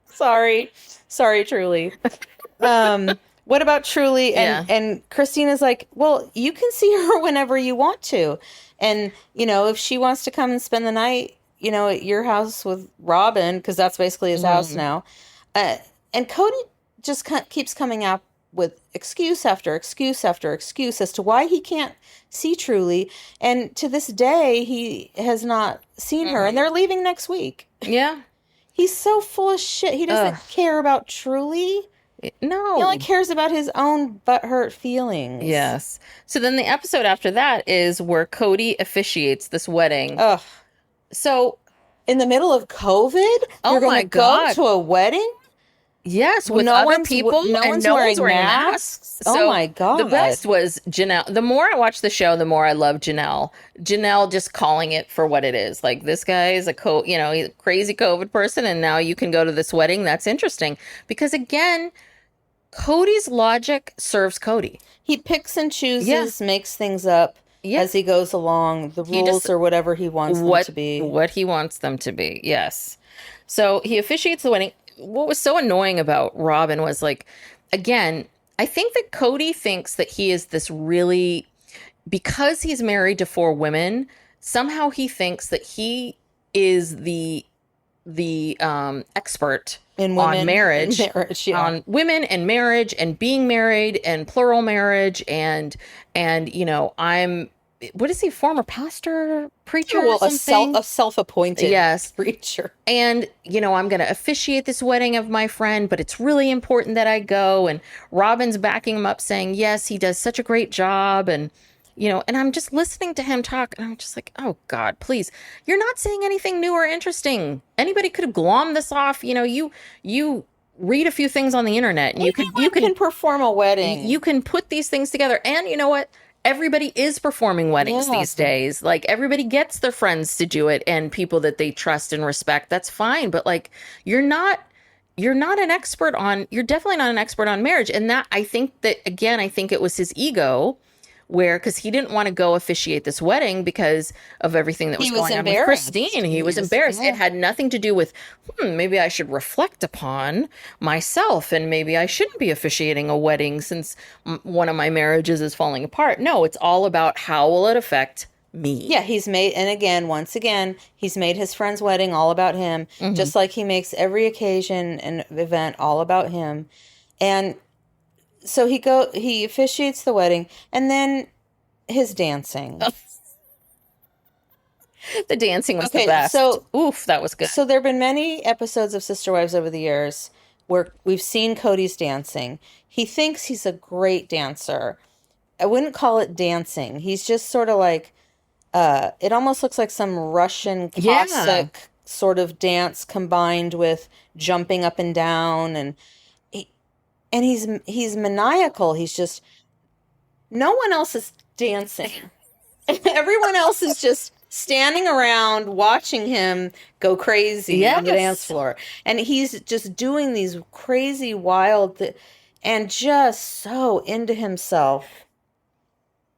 Sorry, Truly. What about Truly? And Christine is like, well, you can see her whenever you want to. And, you know, if she wants to come and spend the night, you know, at your house with Robin, because that's basically his house now. And Cody just keeps coming up with excuse after excuse after excuse as to why he can't see Truly. And to this day, he has not seen her. And they're leaving next week. Yeah. He's so full of shit. He doesn't care about Truly. No. He only cares about his own butthurt feelings. Yes. So then the episode after that is where Cody officiates this wedding. Ugh. So, in the middle of COVID, you're going to go to a wedding? Yes, with other people, no and one's no wearing one's wearing masks. masks. Oh my God. The best was Janelle. The more I watch the show, the more I love Janelle. Janelle just calling it for what it is. Like, this guy is he's a crazy COVID person, and now you can go to this wedding. That's interesting. Because again, Cody's logic serves Cody. He picks and chooses, makes things up. As he goes along, the rules or whatever he wants them to be. What he wants them to be, yes. So he officiates the wedding. What was so annoying about Robin was, like, again, I think that Cody thinks that he is this really, because he's married to 4 women, somehow he thinks that he is the expert in women, on marriage, on women and marriage and being married and plural marriage and what is he, former pastor, preacher, or something? A self-appointed preacher. And, I'm going to officiate this wedding of my friend, but it's really important that I go. And Robin's backing him up saying, yes, he does such a great job. And, and I'm just listening to him talk, and I'm just like, oh God, please. You're not saying anything new or interesting. Anybody could have glommed this off. You read a few things on the internet, and you can perform a wedding. You can put these things together. And you know what? Everybody is performing weddings these days. Like, everybody gets their friends to do it and people that they trust and respect. That's fine. But like, you're definitely not an expert on marriage. And that, I think it was his ego, because he didn't want to go officiate this wedding because of everything that was going on with Christine. He was embarrassed. Yeah. It had nothing to do with, maybe I should reflect upon myself, and maybe I shouldn't be officiating a wedding since one of my marriages is falling apart. No, it's all about how will it affect me. Yeah, once again, he's made his friend's wedding all about him, just like he makes every occasion and event all about him. And so he officiates the wedding, and then his dancing. The dancing was the best. So, that was good. So there have been many episodes of Sister Wives over the years where we've seen Cody's dancing. He thinks he's a great dancer. I wouldn't call it dancing. He's just sort of like, it almost looks like some Russian Cossack sort of dance combined with jumping up and down, and he's maniacal. He's just, no one else is dancing. Everyone else is just standing around watching him go crazy on the dance floor. And he's just doing these crazy, wild, and just so into himself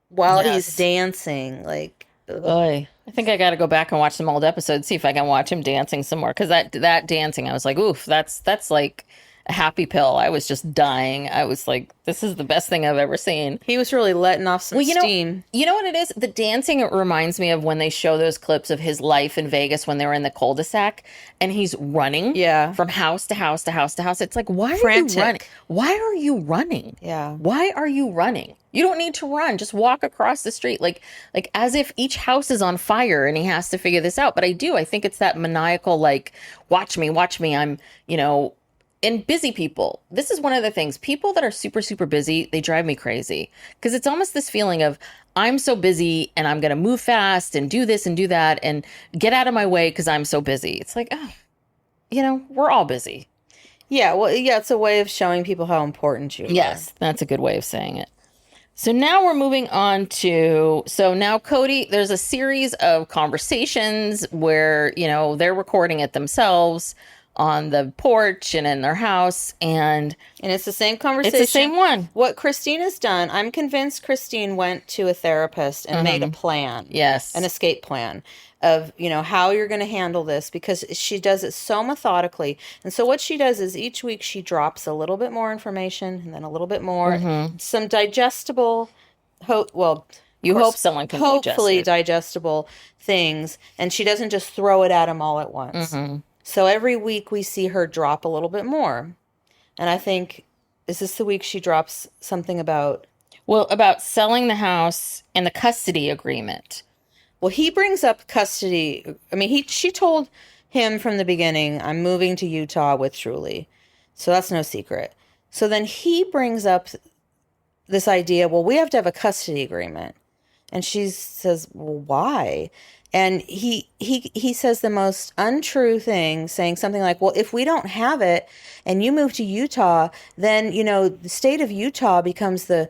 while he's dancing. Like, I think I got to go back and watch some old episodes, see if I can watch him dancing some more. Because that dancing, I was like, oof, that's like, a happy pill. I was just dying. I was like, this is the best thing I've ever seen. He was really letting off some steam. You know what it is? The dancing, it reminds me of when they show those clips of his life in Vegas when they were in the cul-de-sac and he's running from house to house to house to house. It's like, why are you running? Why are you running? Yeah. Why are you running? You don't need to run. Just walk across the street. Like as if each house is on fire and he has to figure this out. But I think it's that maniacal, like, watch me. I'm, and busy people. This is one of the things. People that are super, super busy, they drive me crazy. Because it's almost this feeling of, I'm so busy and I'm going to move fast and do this and do that and get out of my way because I'm so busy. It's like, we're all busy. Yeah, well, yeah, it's a way of showing people how important you are. Yes, that's a good way of saying it. So now we're moving on to, now Cody, there's a series of conversations where, they're recording it themselves on the porch and in their house. And it's the same conversation. It's the same one. What Christine has done, I'm convinced Christine went to a therapist and made a plan. Yes. An escape plan of, how you're going to handle this, because she does it so methodically. And so what she does is each week she drops a little bit more information and then a little bit more, some digestible, hope someone can hopefully digestible things. And she doesn't just throw it at them all at once. So every week we see her drop a little bit more. And I think, is this the week she drops something about? Well, about selling the house and the custody agreement. Well, he brings up custody. I mean, she told him from the beginning, I'm moving to Utah with Truly. So that's no secret. So then he brings up this idea, well, we have to have a custody agreement. And she says, well, why? And he says the most untrue thing, saying something like, well, if we don't have it and you move to Utah, then, the state of Utah becomes the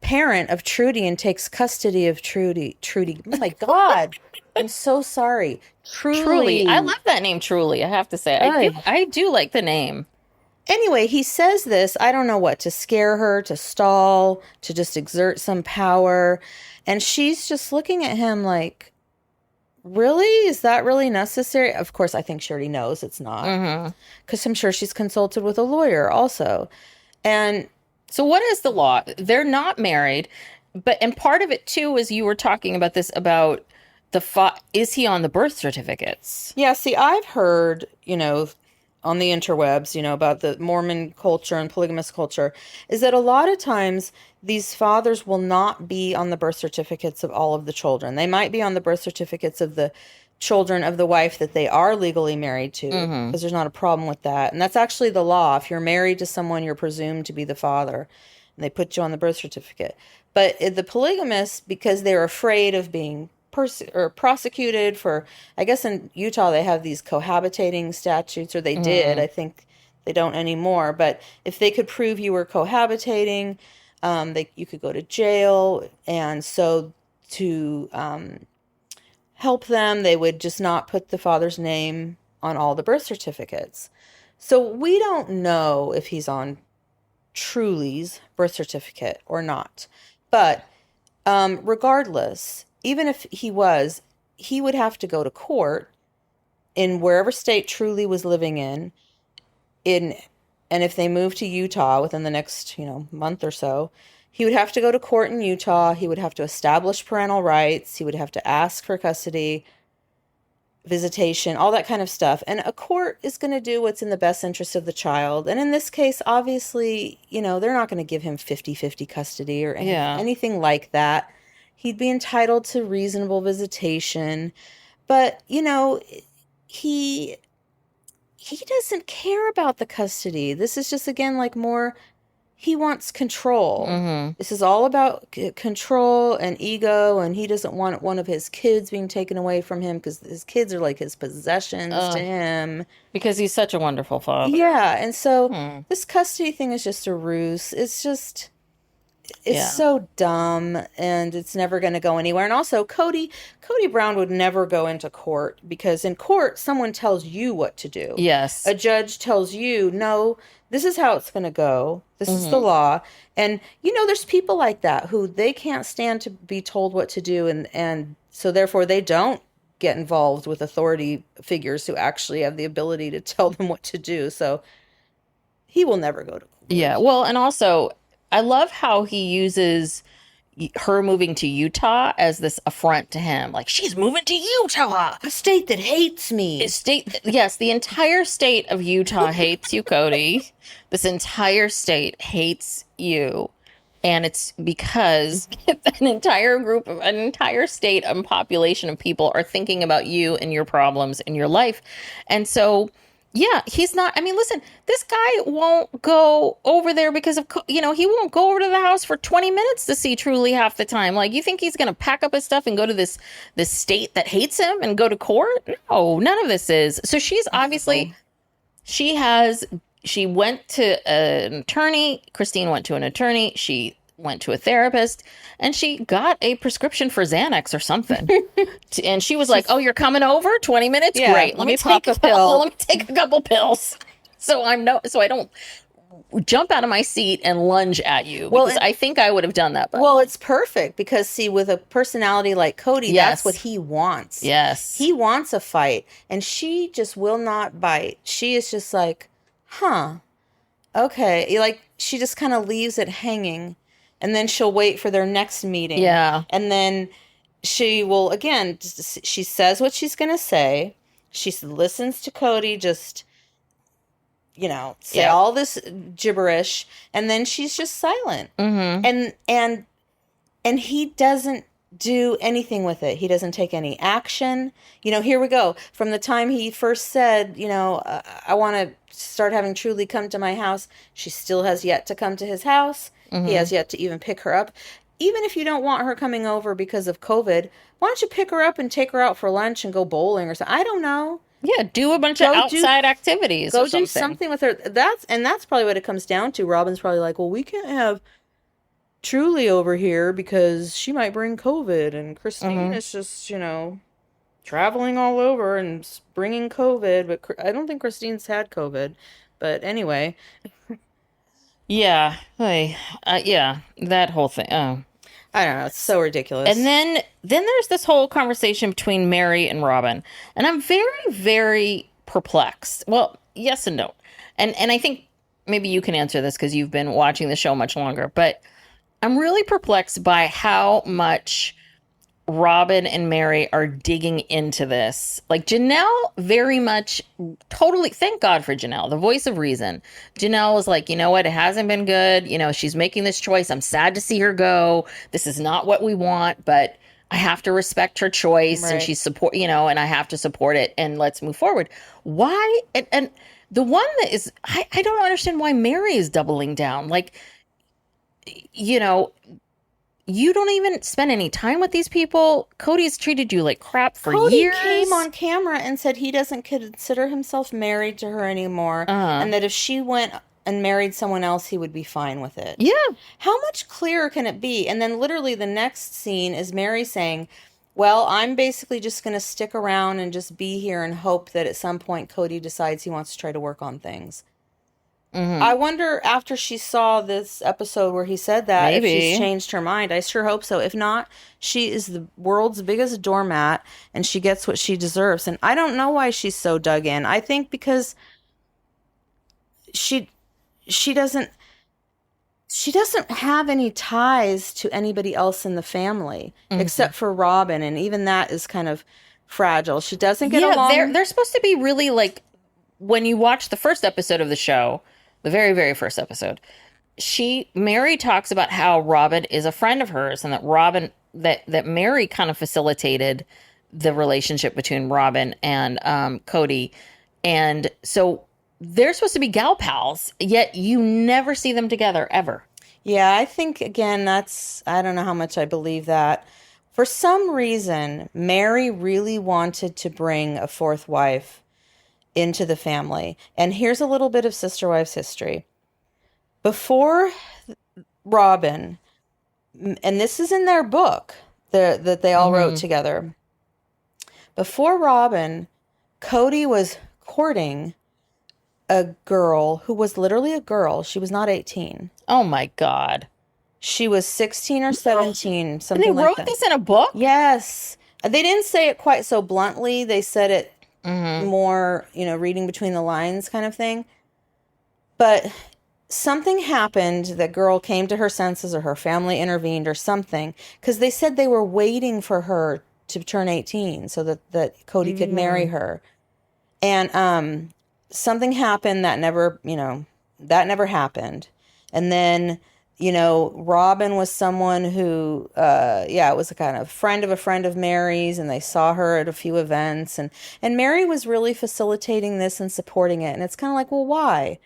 parent of Trudy and takes custody of Trudy. Oh my God. I'm so sorry. Truly. I love that name, Truly, I have to say. I do like the name. Anyway, he says this, I don't know what, to scare her, to stall, to just exert some power. And she's just looking at him like, really? Is that really necessary? Of course, I think she already knows it's not. Because I'm sure she's consulted with a lawyer also. And so what is the law? They're not married. And part of it, too, is you were talking about this, about is he on the birth certificates? Yeah, see, I've heard, on the interwebs, about the Mormon culture and polygamous culture, is that a lot of times these fathers will not be on the birth certificates of all of the children. They might be on the birth certificates of the children of the wife that they are legally married to, because there's not a problem with that. And that's actually the law. If you're married to someone, you're presumed to be the father, and they put you on the birth certificate. But the polygamists, because they're afraid of being prosecuted for, I guess in Utah they have these cohabitating statutes, or they did. I think they don't anymore. But if they could prove you were cohabitating, you could go to jail. And so to help them, they would just not put the father's name on all the birth certificates. So we don't know if he's on Truly's birth certificate or not. But regardless, even if he was, he would have to go to court in wherever state Truly was living in, and if they moved to Utah within the next, month or so, he would have to go to court in Utah. He would have to establish parental rights. He would have to ask for custody, visitation, all that kind of stuff. And a court is going to do what's in the best interest of the child. And in this case, obviously, they're not going to give him 50-50 custody or anything like that. He'd be entitled to reasonable visitation. But, he doesn't care about the custody. This is just, again, like more, he wants control. This is all about control and ego, and he doesn't want one of his kids being taken away from him, because his kids are like his possessions to him. Because he's such a wonderful father. Yeah, and so this custody thing is just a ruse. It's so dumb, and it's never going to go anywhere. And also, Cody Brown would never go into court, because in court, someone tells you what to do. Yes. A judge tells you, no, this is how it's going to go. This is the law. And, there's people like that who they can't stand to be told what to do, and so therefore they don't get involved with authority figures who actually have the ability to tell them what to do. So he will never go to court. Yeah. Well, and also, I love how he uses her moving to Utah as this affront to him. Like, she's moving to Utah, a state that hates me. Yes, the entire state of Utah hates you, Cody. This entire state hates you. And it's because an entire state and population of people are thinking about you and your problems in your life. And so, yeah, he's not. I mean, listen, this guy won't go over there because of, he won't go over to the house for 20 minutes to see Truly half the time. Like, you think he's going to pack up his stuff and go to this state that hates him and go to court? No, none of this is. So she's obviously, she went to an attorney. Christine went to an attorney. She went to a therapist, and she got a prescription for Xanax or something. And she was like, "Oh, you're coming over? 20 minutes? Yeah, Great. let me pop a pill. Let me take a couple pills, so I don't jump out of my seat and lunge at you." Because I think I would have done that. But. Well, it's perfect because, see, with a personality like Cody, that's what he wants. Yes, he wants a fight, and she just will not bite. She is just like, "Huh, okay." Like, she just kind of leaves it hanging. And then she'll wait for their next meeting. Yeah. And then she will, again, she says what she's going to say. She listens to Cody just, say all this gibberish. And then she's just silent. Mm-hmm. And he doesn't do anything with it. He doesn't take any action. Here we go. From the time he first said, I want to start having Truly come to my house, she still has yet to come to his house. Mm-hmm. He has yet to even pick her up. Even if you don't want her coming over because of COVID, why don't you pick her up and take her out for lunch and go bowling or something? I don't know. Yeah, do a bunch of outside activities. Go do something with her. That's probably what it comes down to. Robin's probably like, well, we can't have Truly over here because she might bring COVID, and Christine is just, traveling all over and bringing COVID. But I don't think Christine's had COVID. But anyway. Yeah. That whole thing. Oh. I don't know. It's so ridiculous. And then there's this whole conversation between Mary and Robin. And I'm very, very perplexed. Well, yes and no. And I think maybe you can answer this because you've been watching the show much longer. But I'm really perplexed by how much Robin and Mary are digging into this. Like, Janelle very much, totally, thank God for Janelle, the voice of reason. Janelle was like, you know what, it hasn't been good. She's making this choice. I'm sad to see her go. This is not what we want, but I have to respect her choice. Right. And she's and I have to support it, and let's move forward. Why? And the one that is, I don't understand why Mary is doubling down. Like, you don't even spend any time with these people. Cody's treated you like crap for years. Cody came on camera and said he doesn't consider himself married to her anymore. And that if she went and married someone else, he would be fine with it. Yeah. How much clearer can it be? And then literally the next scene is Mary saying, well, I'm basically just going to stick around and just be here and hope that at some point Cody decides he wants to try to work on things. Mm-hmm. I wonder, after she saw this episode where he said that, if she's changed her mind. I sure hope so. If not, she is the world's biggest doormat, and she gets what she deserves. And I don't know why she's so dug in. I think because she doesn't have any ties to anybody else in the family, except for Robin, and even that is kind of fragile. She doesn't get along. They're supposed to be really, like, when you watch the first episode of the show, the very, very first episode, Mary talks about how Robin is a friend of hers, and that Mary kind of facilitated the relationship between Robin and Cody. And so they're supposed to be gal pals, yet you never see them together ever. Yeah, I think, again, I don't know how much I believe that. For some reason, Mary really wanted to bring a fourth wife into the family. And here's a little bit of Sister Wives history. Before Robin, and this is in their book that they all wrote together. Before Robin, Cody was courting a girl who was literally a girl. She was not 18. Oh my God. She was 16 or 17, something like that. And they wrote this in a book? Yes. They didn't say it quite so bluntly. They said it more, reading between the lines kind of thing. But something happened. The girl came to her senses, or her family intervened or something, because they said they were waiting for her to turn 18 so that Cody could marry her. And something happened that never happened. And then, Robin was someone who, was a kind of friend of Mary's, and they saw her at a few events, and Mary was really facilitating this and supporting it. And it's kind of like, well, why?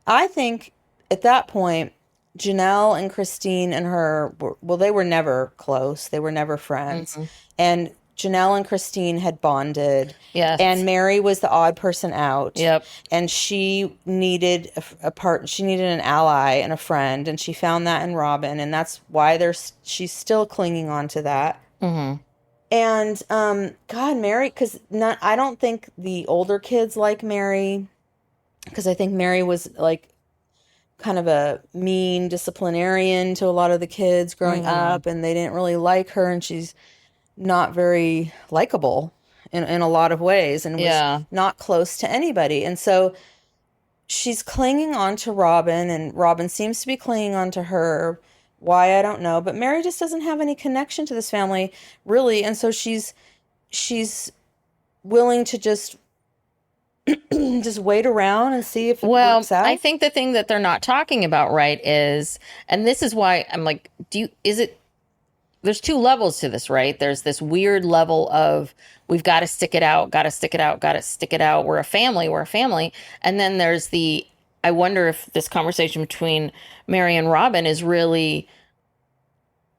I think at that point, Janelle and Christine and her, they were never close. They were never friends. And Janelle and Christine had bonded. Yes. And Mary was the odd person out. Yep. And she needed she needed an ally and a friend, and she found that in Robin, and that's why she's still clinging on to that. And God, Mary, because I don't think the older kids like Mary, because I think Mary was like kind of a mean disciplinarian to a lot of the kids growing up, and they didn't really like her, and she's not very likable in a lot of ways, and was not close to anybody. And so she's clinging on to Robin, and Robin seems to be clinging on to her. Why, I don't know. But Mary just doesn't have any connection to this family, really. And so she's willing to just wait around and see if it works out. I think the thing that they're not talking about, right, is, and this is why I'm like, there's two levels to this, right? There's this weird level of, we've got to stick it out. We're a family. And then there's I wonder if this conversation between Mary and Robin is really,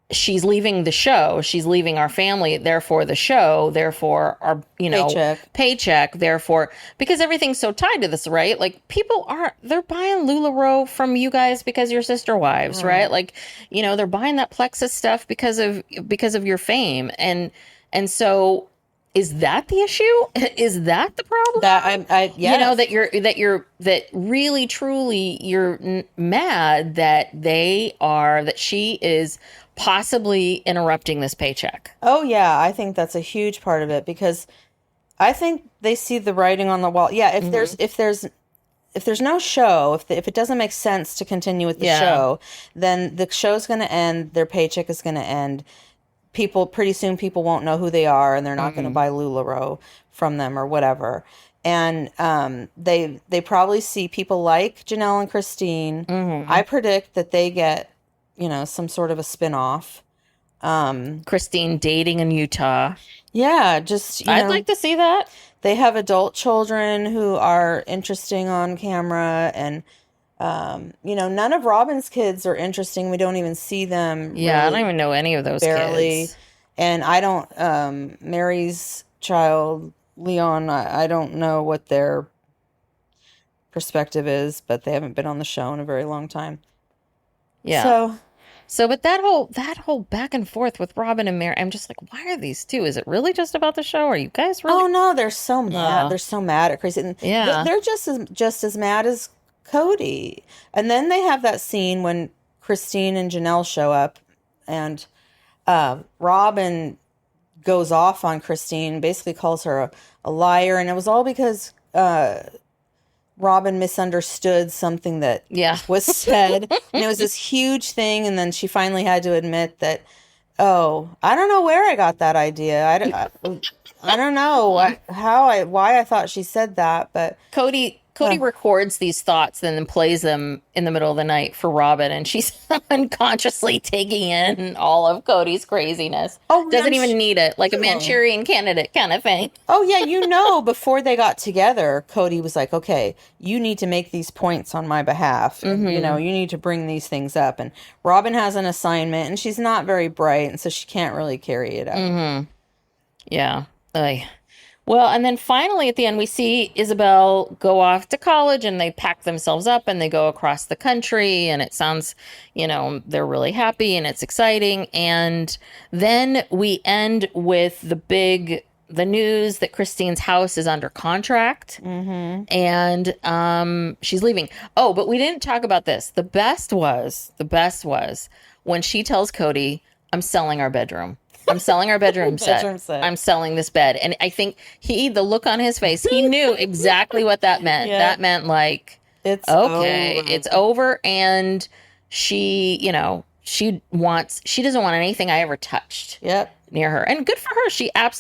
she's leaving the show. She's leaving our family, therefore the show, therefore our, paycheck, therefore, because everything's so tied to this, right? Like, they're buying LuLaRoe from you guys because you're sister wives, right? Like, they're buying that Plexus stuff because of your fame. And so is that the issue? Is that the problem? Yes. That really, truly, you're mad that she is possibly interrupting this paycheck. Oh yeah, I think that's a huge part of it, because I think they see the writing on the wall. Yeah, if there's no show, if it doesn't make sense to continue with the show, then the show's going to end, their paycheck is going to end. Pretty soon people won't know who they are, and they're not going to buy LuLaRoe from them or whatever. And they probably see people like Janelle and Christine. I predict that they get some sort of a spin-off. Christine dating in Utah. Yeah, just I'd like to see that. They have adult children who are interesting on camera, and none of Robin's kids are interesting. We don't even see them. Yeah, really, I don't even know any of those kids. And I don't, Mary's child, Leon, I don't know what their perspective is, but they haven't been on the show in a very long time. Yeah. So, but that whole back and forth with Robin and Mary, I'm just like, why are these two? Is it really just about the show? Are you guys really? Oh no, they're so mad. They're so mad at Crazy. And they're just as mad as Cody. And then they have that scene when Christine and Janelle show up, and Robin goes off on Christine, basically calls her a liar, and it was all because Robin misunderstood something that was said. And it was this huge thing, and then she finally had to admit that, I don't know where I got that idea. I don't know why I thought she said that, but Cody records these thoughts and then plays them in the middle of the night for Robin, and she's unconsciously taking in all of Cody's craziness. Doesn't even need it, like a Manchurian candidate kind of thing. Oh yeah, before they got together, Cody was like, "Okay, you need to make these points on my behalf. You need to bring these things up." And Robin has an assignment, and she's not very bright, and so she can't really carry it out. Yeah. Well, and then finally at the end, we see Isabel go off to college, and they pack themselves up and they go across the country, and it sounds, they're really happy and it's exciting. And then we end with the news that Christine's house is under contract, and she's leaving. Oh, but we didn't talk about this. The best was when she tells Cody, "I'm selling our bedroom." I'm selling our bedroom set. Bedroom set. I'm selling this bed. And I think the look on his face, he knew exactly what that meant. Yeah. That meant like, It's okay, over. it's over. And she, she doesn't want anything I ever touched Yep. near her. And good for her.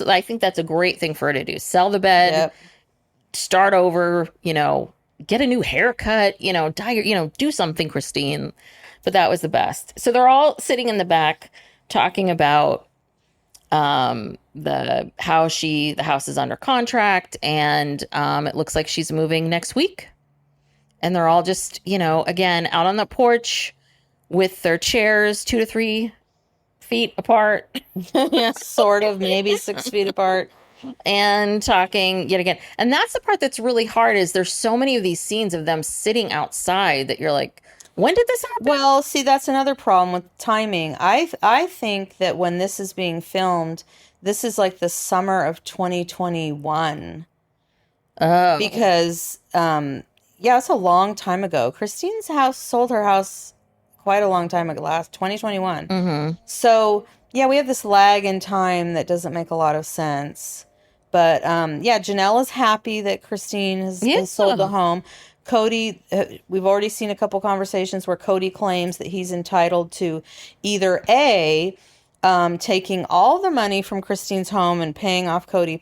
I think that's a great thing for her to do. Sell the bed, Yep. start over, get a new haircut, dye your, do something, Christine. But that was the best. So they're all sitting in the back talking about the house is under contract, and it looks like she's moving next week. And they're all just, again, out on the porch with their chairs 2 to 3 feet apart. Yeah, sort of, maybe 6 feet apart. And talking yet again. And that's the part that's really hard, is there's so many of these scenes of them sitting outside that you're like, when did this happen? Well, see, that's another problem with timing. I think that when this is being filmed, this is like the summer of 2021. Oh. Because, it's a long time ago. Christine's sold her house quite a long time ago, last 2021. Mm-hmm. So, yeah, we have this lag in time that doesn't make a lot of sense. But, Janelle is happy that Christine has sold the home. Cody, we've already seen a couple conversations where Cody claims that he's entitled to either A, taking all the money from Christine's home and paying off Coyote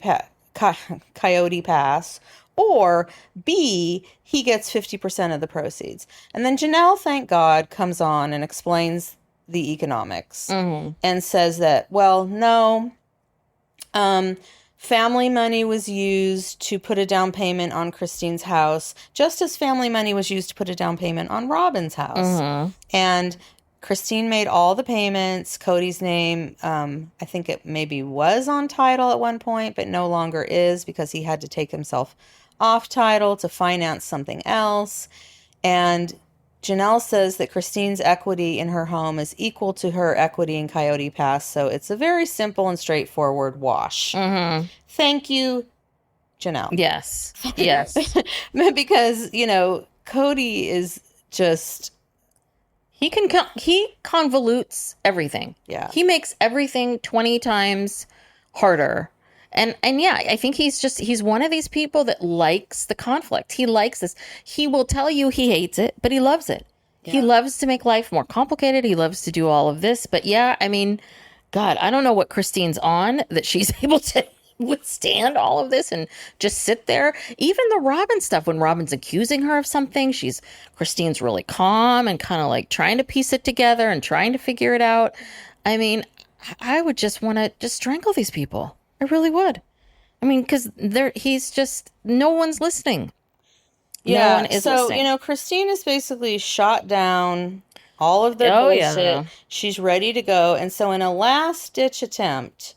Pass, or B, he gets 50% of the proceeds. And then Janelle, thank God, comes on and explains the economics and says that, well, no, family money was used to put a down payment on Christine's house, just as family money was used to put a down payment on Robin's house. And Christine made all the payments. Cody's name, I think it maybe was on title at one point, but no longer is, because he had to take himself off title to finance something else. And Janelle says that Christine's equity in her home is equal to her equity in Coyote Pass, so it's a very simple and straightforward wash. Thank you, Janelle. Yes. Because, Cody is just... He convolutes everything. Yeah. He makes everything 20 times harder. And yeah, I think he's one of these people that likes the conflict. He likes this. He will tell you he hates it, but he loves it. Yeah. He loves to make life more complicated. He loves to do all of this. But yeah, I mean, God, I don't know what Christine's on that she's able to withstand all of this and just sit there. Even the Robin stuff, when Robin's accusing her of something, Christine's really calm and kind of like trying to piece it together and trying to figure it out. I mean, I would just want to just strangle these people. I really would. I mean, because he's just, no one's listening. Yeah, no one is listening. Christine has basically shot down all of their bullshit. Yeah. She's ready to go. And so in a last-ditch attempt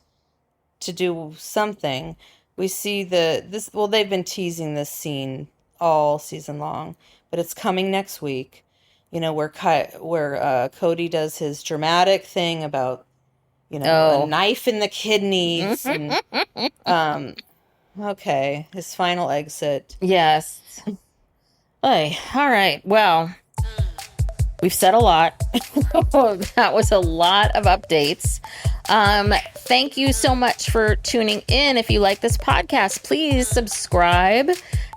to do something, we see they've been teasing this scene all season long, but it's coming next week, where Cody does his dramatic thing about, a knife in the kidneys. And, okay, his final exit. Yes. Hey, all right. Well, we've said a lot. That was a lot of updates. Thank you so much for tuning in. If you like this podcast, please subscribe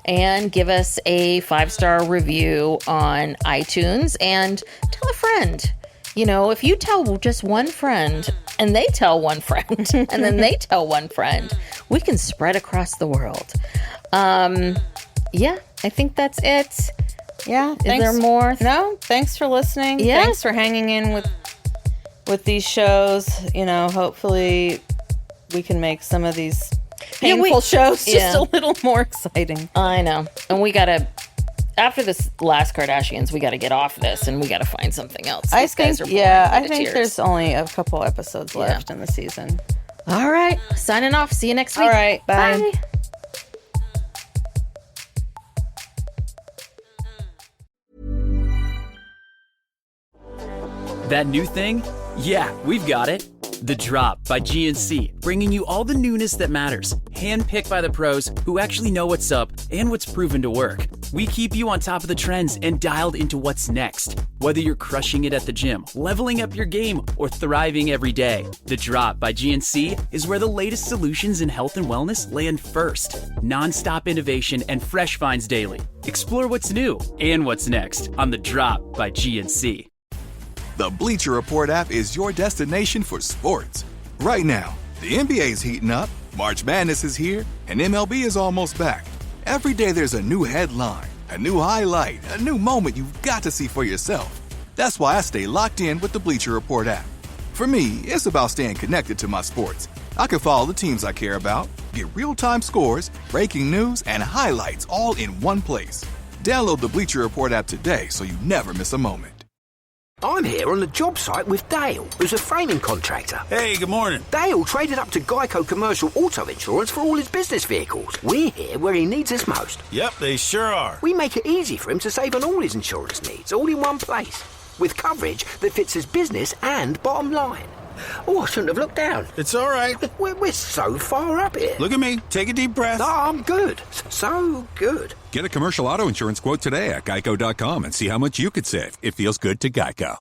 and give us a 5-star review on iTunes, and tell a friend. If you tell just one friend and they tell one friend and then they tell one friend, we can spread across the world. Yeah, I think that's it. Yeah. Is there more? No, thanks for listening. Yeah. Thanks for hanging in with these shows. Hopefully we can make some of these painful shows just a little more exciting. I know. And after this last Kardashians, we got to get off this and we got to find something else. I think there's only a couple episodes left in the season. All right. Signing off. See you next week. All right. Bye. That new thing? Yeah, we've got it. The Drop by GNC, bringing you all the newness that matters, handpicked by the pros who actually know what's up and what's proven to work. We keep you on top of the trends and dialed into what's next. Whether you're crushing it at the gym, leveling up your game, or thriving every day, The Drop by GNC is where the latest solutions in health and wellness land first. Non-stop innovation and fresh finds daily. Explore what's new and what's next on The Drop by GNC. The Bleacher Report app is your destination for sports. Right now, the NBA's heating up, March Madness is here, and MLB is almost back. Every day there's a new headline, a new highlight, a new moment you've got to see for yourself. That's why I stay locked in with the Bleacher Report app. For me, it's about staying connected to my sports. I can follow the teams I care about, get real-time scores, breaking news, and highlights all in one place. Download the Bleacher Report app today so you never miss a moment. I'm here on the job site with Dale, who's a framing contractor. Hey, good morning. Dale traded up to Geico Commercial Auto Insurance for all his business vehicles. We're here where he needs us most. Yep, they sure are. We make it easy for him to save on all his insurance needs, all in one place, with coverage that fits his business and bottom line. Oh, I shouldn't have looked down. It's all right. We're so far up here. Look at me. Take a deep breath. No, I'm good. So good. Get a commercial auto insurance quote today at geico.com and see how much you could save. It feels good to Geico.